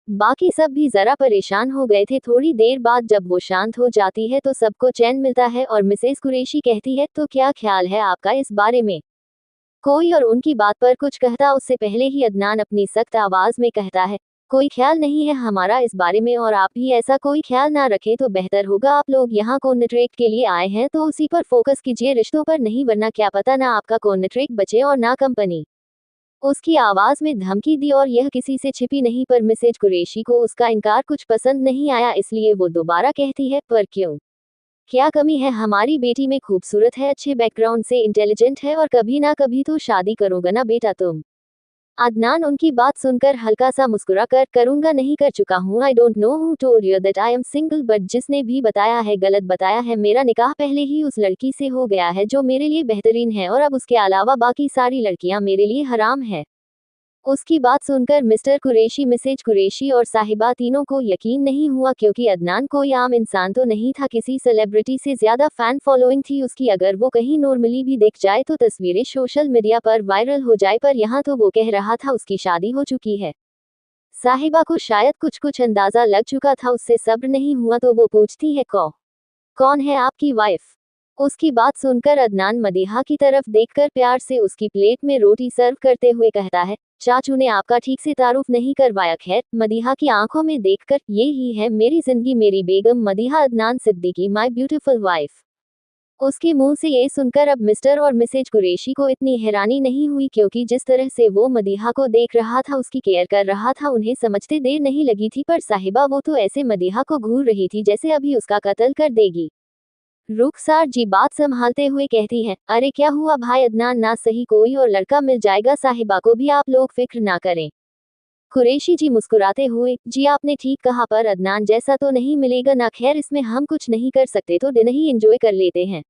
S1: बाकी सब भी जरा परेशान हो गए थे। थोड़ी देर बाद जब वो शांत हो जाती है तो सबको चैन मिलता है और मिसेस कुरैशी कहती है, तो क्या ख्याल है आपका इस बारे में। कोई और उनकी बात पर कुछ कहता उससे पहले ही अदनान अपनी सख्त आवाज में कहता है, कोई ख्याल नहीं है हमारा इस बारे में, और आप भी ऐसा कोई ख्याल ना रखें तो बेहतर होगा। आप लोग यहाँ कॉन्ट्रैक्ट के लिए आए हैं तो उसी पर फोकस कीजिए, रिश्तों पर नहीं, वरना क्या पता ना आपका कॉन्ट्रैक्ट बचे और ना कंपनी। उसकी आवाज में धमकी दी और यह किसी से छिपी नहीं, पर मिसेज कुरैशी को उसका इनकार कुछ पसंद नहीं आया, इसलिए वो दोबारा कहती है, पर क्यों, क्या कमी है हमारी बेटी में, खूबसूरत है, अच्छे बैकग्राउंड से, इंटेलिजेंट है, और कभी ना कभी तो शादी करोगे ना बेटा तुम। अदनान उनकी बात सुनकर हल्का सा मुस्कुरा कर, करूंगा नहीं, कर चुका हूँ। I don't know who told you that I am single, but जिसने भी बताया है गलत बताया है। मेरा निकाह पहले ही उस लड़की से हो गया है जो मेरे लिए बेहतरीन है, और अब उसके अलावा बाकी सारी लड़कियां मेरे लिए हराम है। उसकी बात सुनकर मिस्टर कुरैशी, मिसेज कुरैशी और साहिबा तीनों को यकीन नहीं हुआ, क्योंकि अदनान कोई आम इंसान तो नहीं था, किसी सेलिब्रिटी से ज्यादा फैन फॉलोइंग थी उसकी। अगर वो कहीं नॉर्मली भी दिख जाए तो तस्वीरें सोशल मीडिया पर वायरल हो जाए, पर यहाँ तो वो कह रहा था उसकी शादी हो चुकी है। साहिबा को शायद कुछ कुछ अंदाजा लग चुका था, उससे सब्र नहीं हुआ तो वो पूछती है, कौन है आपकी वाइफ। उसकी बात सुनकर अदनान मदीहा की तरफ देखकर प्यार से उसकी प्लेट में रोटी सर्व करते हुए कहता है, चाचू ने आपका ठीक से तारुफ नहीं करवाया। खैर, मदीहा की आंखों में देखकर, ये ही है मेरी जिंदगी, मेरी बेगम Madiha Adnan Siddiqui, my beautiful wife. उसके मुंह से ये सुनकर अब मिस्टर और मिसेज कुरैशी को इतनी हैरानी नहीं हुई, क्योंकि जिस तरह से वो मदीहा को देख रहा था, उसकी केयर कर रहा था, उन्हें समझते देर नहीं लगी थी। पर साहिबा, वो तो ऐसे मदीहा को घूर रही थी जैसे अभी उसका कत्ल कर देगी। रुखसार जी बात संभालते हुए कहती हैं, अरे क्या हुआ भाई अदनान, ना सही कोई और लड़का मिल जाएगा साहिबा को भी, आप लोग फिक्र ना करें। कुरैशी जी मुस्कुराते हुए, जी आपने ठीक कहा, पर अदनान जैसा तो नहीं मिलेगा ना। खैर, इसमें हम कुछ नहीं कर सकते, तो डिनर ही एंजॉय कर लेते हैं।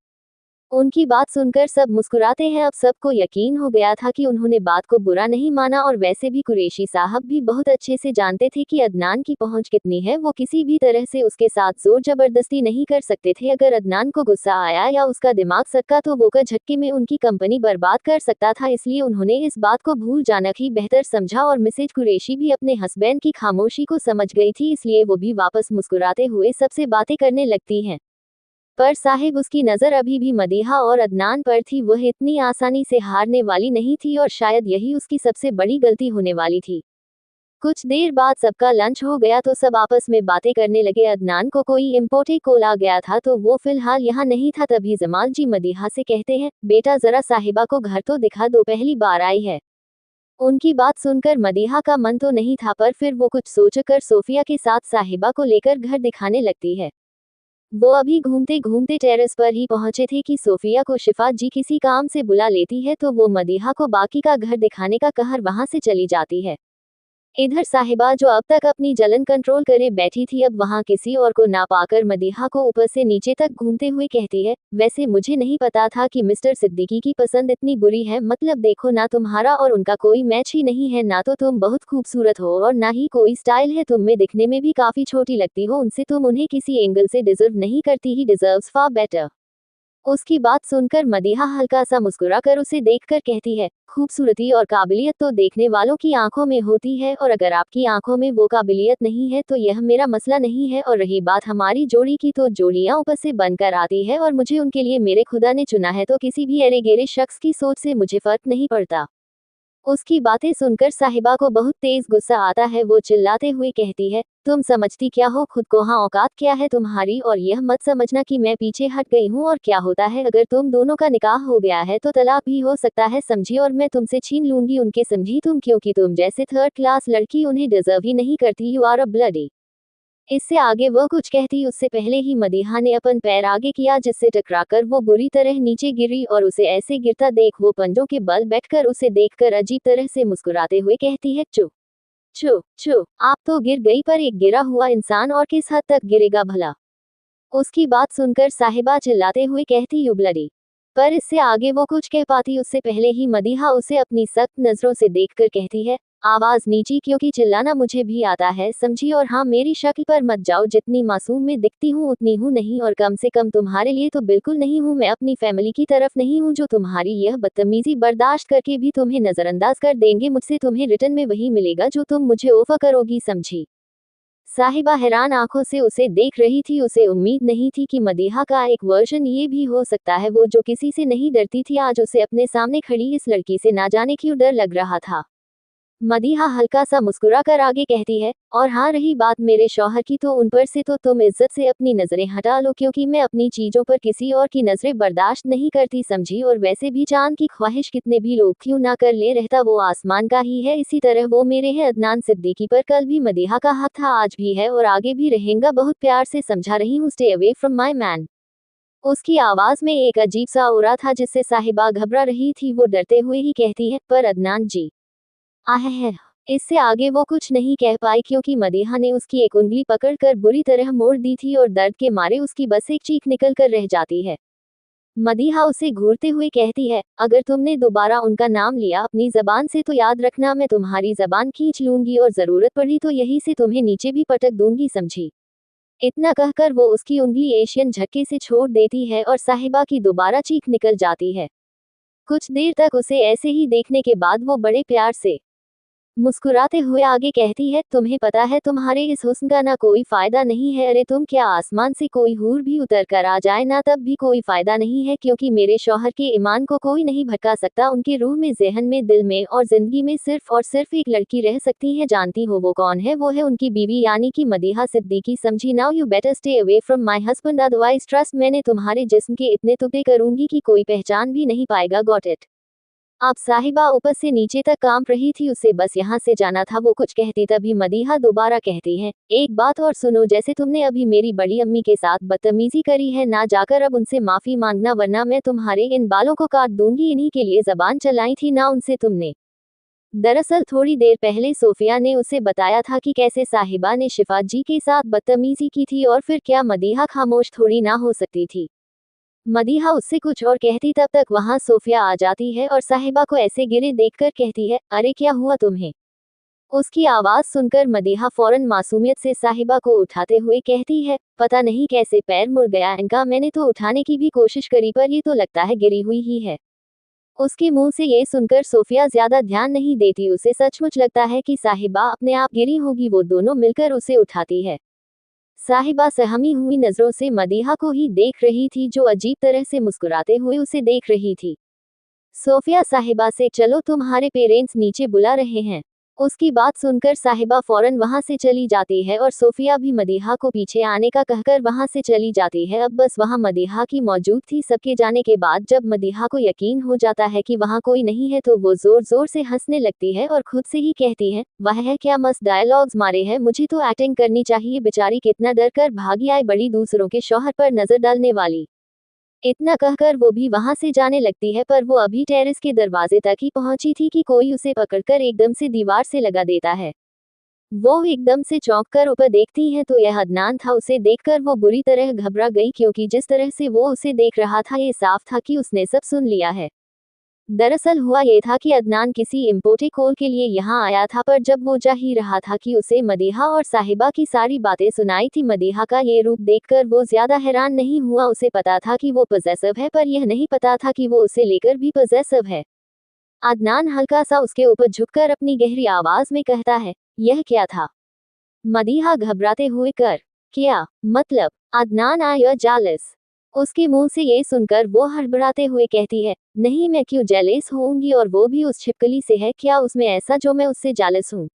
S1: उनकी बात सुनकर सब मुस्कुराते हैं। अब सबको यकीन हो गया था कि उन्होंने बात को बुरा नहीं माना, और वैसे भी कुरैशी साहब भी बहुत अच्छे से जानते थे कि अदनान की पहुंच कितनी है। वो किसी भी तरह से उसके साथ जोर जबरदस्ती नहीं कर सकते थे। अगर अदनान को गुस्सा आया या उसका दिमाग सटका तो वो का झटके में उनकी कंपनी बर्बाद कर सकता था, इसलिए उन्होंने इस बात को भूल जाना ही बेहतर समझा। और मिसेज कुरैशी भी अपने हस्बैंड की खामोशी को समझ गई थी, इसलिए वो भी वापस मुस्कुराते हुए सबसे बातें करने लगती हैं। पर साहिब, उसकी नज़र अभी भी मदीहा और अदनान पर थी। वह इतनी आसानी से हारने वाली नहीं थी, और शायद यही उसकी सबसे बड़ी गलती होने वाली थी। कुछ देर बाद सबका लंच हो गया तो सब आपस में बातें करने लगे। अदनान को कोई इम्पोर्टेड कॉल आ गया था तो वो फिलहाल यहाँ नहीं था। तभी जमाल जी मदीहा से कहते हैं, बेटा जरा साहिबा को घर तो दिखा दो, पहली बार आई है। उनकी बात सुनकर मदीहा का मन तो नहीं था, पर फिर वो कुछ सोचकर सोफिया के साथ साहिबा को लेकर घर दिखाने लगती है। वो अभी घूमते घूमते टेरेस पर ही पहुंचे थे कि सोफिया को शिफात जी किसी काम से बुला लेती है, तो वो मदीहा को बाकी का घर दिखाने का कहर वहां से चली जाती है। इधर साहिबा जो अब तक अपनी जलन कंट्रोल करे बैठी थी, अब वहां किसी और को ना पाकर मदीहा को ऊपर से नीचे तक घूमते हुए कहती है, वैसे मुझे नहीं पता था कि मिस्टर सिद्दीकी की पसंद इतनी बुरी है। मतलब देखो ना, तुम्हारा और उनका कोई मैच ही नहीं है। ना तो तुम बहुत खूबसूरत हो और ना ही कोई स्टाइल है, तुम में दिखने में भी काफी छोटी लगती हो उनसे। तुम उन्हें किसी एंगल से डिजर्व नहीं करती, ही डिजर्व्स फार बेटर। उसकी बात सुनकर मदीहा हल्का सा मुस्कुराकर उसे देखकर कहती है, खूबसूरती और काबिलियत तो देखने वालों की आंखों में होती है, और अगर आपकी आंखों में वो काबिलियत नहीं है तो यह मेरा मसला नहीं है। और रही बात हमारी जोड़ी की, तो जोड़ियां ऊपर से बनकर आती है और मुझे उनके लिए मेरे खुदा ने चुना है, तो किसी भी अरे गेरे शख्स की सोच से मुझे फर्क नहीं पड़ता। उसकी बातें सुनकर साहिबा को बहुत तेज गुस्सा आता है। वो चिल्लाते हुए कहती है, तुम समझती क्या हो खुद को, हाँ औकात क्या है तुम्हारी? और यह मत समझना कि मैं पीछे हट गई हूँ। और क्या होता है अगर तुम दोनों का निकाह हो गया है तो तलाक भी हो सकता है, समझी? और मैं तुमसे छीन लूंगी उनके, समझी तुम? क्योंकि तुम जैसे थर्ड क्लास लड़की उन्हें डिजर्व ही नहीं करती। You are a bloody. इससे आगे वह कुछ कहती उससे पहले ही मदीहा ने अपन पैर आगे किया, जिससे टकराकर वो बुरी तरह नीचे गिरी। और उसे ऐसे गिरता देख वो पंजों के बल बैठकर उसे देखकर अजीब तरह से मुस्कुराते हुए कहती है, चुप चुप चुप, आप तो गिर गई, पर एक गिरा हुआ इंसान और किस हद तक गिरेगा भला? उसकी बात सुनकर साहिबा चिल्लाते हुए कहती, यू ब्लडी। पर इससे आगे वो कुछ कह पाती उससे पहले ही मदीहा उसे अपनी सख्त नजरों से देखकर कहती है, आवाज नीची, क्योंकि चिल्लाना मुझे भी आता है, समझी? और हाँ, मेरी शक्ल पर मत जाओ, जितनी मासूम में दिखती हूँ उतनी हूँ नहीं, और कम से कम तुम्हारे लिए तो बिल्कुल नहीं हूँ। मैं अपनी फैमिली की तरफ नहीं हूँ जो तुम्हारी यह बदतमीजी बर्दाश्त करके भी तुम्हें नजरअंदाज कर देंगे। मुझसे तुम्हें रिटर्न में वही मिलेगा जो तुम मुझे ऑफर करोगी, समझी? साहिबा हैरान आंखों से उसे देख रही थी। उसे उम्मीद नहीं थी कि मदीहा का एक वर्जन ये भी हो सकता है, वो जो किसी से नहीं डरती थी, आज उसे अपने सामने खड़ी इस लड़की से ना जाने क्यों डर लग रहा था। मदीहा हल्का सा मुस्कुराकर आगे कहती है, और हाँ, रही बात मेरे शौहर की, तो उन पर से तो तुम इज्जत से अपनी नजरें हटा लो, क्योंकि मैं अपनी चीजों पर किसी और की नजरें बर्दाश्त नहीं करती, समझी? और वैसे भी चांद की ख्वाहिश कितने भी लोग क्यों ना कर ले, रहता वो आसमान का ही है, इसी तरह वो मेरे हैं। अदनान सिद्दीकी पर कल भी मदीहा का हक था, आज भी है और आगे भी रहेगा। बहुत प्यार से समझा रही हूँ, stay away from my man. उसकी आवाज में एक अजीब सा ओरा था जिससे साहिबा घबरा रही थी। वो डरते हुए ही कहती है, पर अदनान जी आह है। इससे आगे वो कुछ नहीं कह पाई, क्योंकि मदीहा ने उसकी एक उंगली पकड़कर बुरी तरह मोड़ दी थी और दर्द के मारे उसकी बस एक चीख निकल कर रह जाती है। मदीहा उसे घूरते हुए कहती है, अगर तुमने दोबारा उनका नाम लिया अपनी जबान से तो याद रखना, मैं तुम्हारी जबान खींच लूंगी और जरूरत पड़ी तो यहीं से तुम्हें नीचे भी पटक दूंगी, समझी? इतना कहकर वो उसकी उंगली एशियन झटके से छोड़ देती है और साहिबा की दोबारा चीख निकल जाती है। कुछ देर तक उसे ऐसे ही देखने के बाद वो बड़े प्यार से मुस्कुराते हुए आगे कहती है, तुम्हें पता है तुम्हारे इस हुस्न का ना कोई फायदा नहीं है। अरे तुम क्या आसमान से कोई हूर भी उतर कर आ जाए ना, तब भी कोई फायदा नहीं है, क्योंकि मेरे शौहर के ईमान को कोई नहीं भटका सकता। उनके रूह में, ज़हन में, दिल में और जिंदगी में सिर्फ और सिर्फ एक लड़की रह सकती है। जानती हो वो कौन है? वो है उनकी बीवी, यानी कि मदीहा सिद्दीकी, समझी? Now you better stay away from my husband, otherwise trust, मैंने तुम्हारे जिस्म के इतने टुकड़े करूंगी कि कोई पहचान भी नहीं पाएगा। Got it? अब साहिबा ऊपर से नीचे तक कांप रही थी, उसे बस यहाँ से जाना था। वो कुछ कहती तभी मदीहा दोबारा कहती है, एक बात और सुनो, जैसे तुमने अभी मेरी बड़ी अम्मी के साथ बदतमीजी करी है ना, जाकर अब उनसे माफी मांगना, वरना मैं तुम्हारे इन बालों को काट दूंगी। इन्हीं के लिए जबान चलाई थी ना उनसे तुमने। दरअसल थोड़ी देर पहले सोफिया ने उसे बताया था कि कैसे साहिबा ने शिफात जी के साथ बदतमीजी की थी, और फिर क्या मदीहा खामोश थोड़ी ना हो सकती थी? मदीहा उससे कुछ और कहती तब तक वहां सोफिया आ जाती है और साहिबा को ऐसे गिरे देखकर कहती है, अरे क्या हुआ तुम्हें? उसकी आवाज सुनकर मदीहा फौरन मासूमियत से साहिबा को उठाते हुए कहती है, पता नहीं कैसे पैर मुड़ गया इनका, मैंने तो उठाने की भी कोशिश करी पर ये तो लगता है गिरी हुई ही है। उसके मुंह से ये सुनकर सोफिया ज्यादा ध्यान नहीं देती, उसे सचमुच लगता है कि साहिबा अपने आप गिरी होगी। वो दोनों मिलकर उसे उठाती है। साहिबा सहमी हुई नजरों से मदीहा को ही देख रही थी, जो अजीब तरह से मुस्कुराते हुए उसे देख रही थी। सोफिया साहिबा से, चलो तुम्हारे पेरेंट्स नीचे बुला रहे हैं। उसकी बात सुनकर साहिबा फौरन वहां से चली जाती है और सोफिया भी मदीहा को पीछे आने का कहकर वहां से चली जाती है। अब बस वहां मदीहा की मौजूद थी। सबके जाने के बाद जब मदीहा को यकीन हो जाता है कि वहां कोई नहीं है तो वो जोर जोर से हंसने लगती है और खुद से ही कहती है, वह है क्या मस्त डायलॉग्स मारे हैं, मुझे तो एक्टिंग करनी चाहिए। बेचारी कितना डर कर भागी आए, बड़ी दूसरों के शौहर पर नजर डालने वाली। इतना कहकर वो भी वहां से जाने लगती है, पर वो अभी टेरेस के दरवाजे तक ही पहुंची थी कि कोई उसे पकड़कर एकदम से दीवार से लगा देता है। वो एकदम से चौंक कर ऊपर देखती है तो यह अदनान था। उसे देखकर वो बुरी तरह घबरा गई, क्योंकि जिस तरह से वो उसे देख रहा था ये साफ था कि उसने सब सुन लिया है। दरअसल हुआ ये था कि अदनान किसी इम्पोर्टेड कॉल के लिए यहाँ आया था, पर जब वो जा ही रहा था कि उसे मदीहा और साहिबा की सारी बातें सुनाई थी। मदीहा का ये रूप देखकर वो ज्यादा हैरान नहीं हुआ। उसे पता था कि वो पॉसेसिव है, पर यह नहीं पता था कि वो उसे लेकर भी पॉसेसिव है। अदनान हल्का सा उसके ऊपर झुककर अपनी गहरी आवाज में कहता है, यह क्या था? मदीहा घबराते हुए कर, क्या मतलब? अदनान आया जालिस। उसके मुंह से ये सुनकर वो हड़बड़ाते हुए कहती है, नहीं मैं क्यों जेलस होऊंगी, और वो भी उस छिपकली से है, क्या उसमें ऐसा जो मैं उससे जेलस हूँ?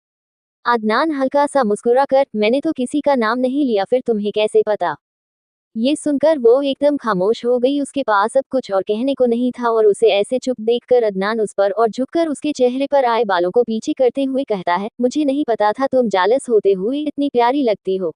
S1: अदनान हल्का सा मुस्कुरा कर, मैंने तो किसी का नाम नहीं लिया, फिर तुम्हें कैसे पता? ये सुनकर वो एकदम खामोश हो गई। उसके पास अब कुछ और कहने को नहीं था और उसे ऐसे चुप देखकर अदनान उस पर और झुककर उसके चेहरे पर आए बालों को पीछे करते हुए कहता है, मुझे नहीं पता था तुम जालस होते हुए इतनी प्यारी लगती हो।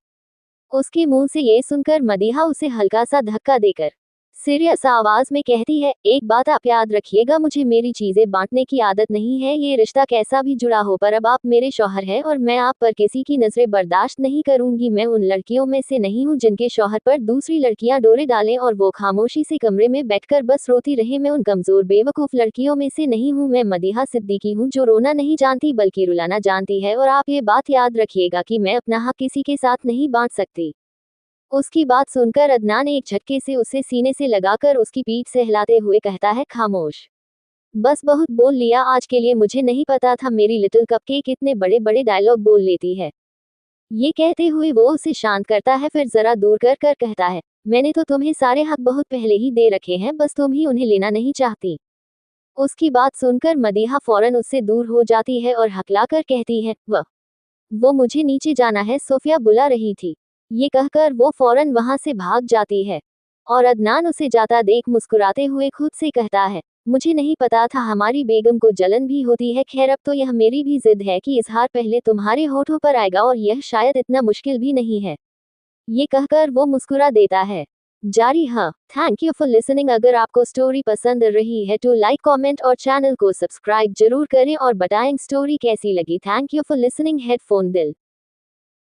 S1: उसके मुंह से ये सुनकर मदीहा उसे हल्का सा धक्का देकर सीरियस आवाज में कहती है, एक बात आप याद रखिएगा, मुझे मेरी चीजें बांटने की आदत नहीं है। ये रिश्ता कैसा भी जुड़ा हो, पर अब आप मेरे शौहर हैं और मैं आप पर किसी की नजरें बर्दाश्त नहीं करूंगी। मैं उन लड़कियों में से नहीं हूँ जिनके शौहर पर दूसरी लड़कियां डोरे डालें और वो खामोशी से कमरे में बैठकर बस रोती रहे। मैं उन कमजोर बेवकूफ लड़कियों में से नहीं हूँ। मैं मदीहा सिद्दीकी हूँ जो रोना नहीं जानती बल्कि रुलाना जानती है, और आप ये बात याद रखिएगा कि मैं अपना हक किसी के साथ नहीं बांट सकती। उसकी बात सुनकर अदनान एक झटके से उसे सीने से लगाकर उसकी पीठ से हिलाते हुए कहता है, खामोश। बस बहुत बोल लिया आज के लिए, मुझे नहीं पता था मेरी लिटिल कपकेक इतने बड़े बड़े डायलॉग बोल लेती है। ये कहते हुए वो उसे शांत करता है, फिर जरा दूर कर कर कहता है, मैंने तो तुम्हें सारे हक बहुत पहले ही दे रखे हैं, बस तुम ही उन्हें लेना नहीं चाहती। उसकी बात सुनकर मदीहा फौरन उससे दूर हो जाती है और हकलाकर कहती है, वो मुझे नीचे जाना है, सोफिया बुला रही थी। ये कहकर वो फौरन वहां से भाग जाती है और अदनान उसे जाता देख मुस्कुराते हुए खुद से कहता है, मुझे नहीं पता था हमारी बेगम को जलन भी होती है। खैर अब तो यह मेरी भी जिद है कि इजहार पहले तुम्हारे होठों पर आएगा, और यह शायद इतना मुश्किल भी नहीं है। ये कहकर वो मुस्कुरा देता है। जारी हाँ, थैंक यू फॉर लिसनिंग। अगर आपको स्टोरी पसंद रही है तो लाइक कमेंट और चैनल को सब्सक्राइब जरूर करें और बताएं स्टोरी कैसी लगी। Thank you for listening. Headphone दिल।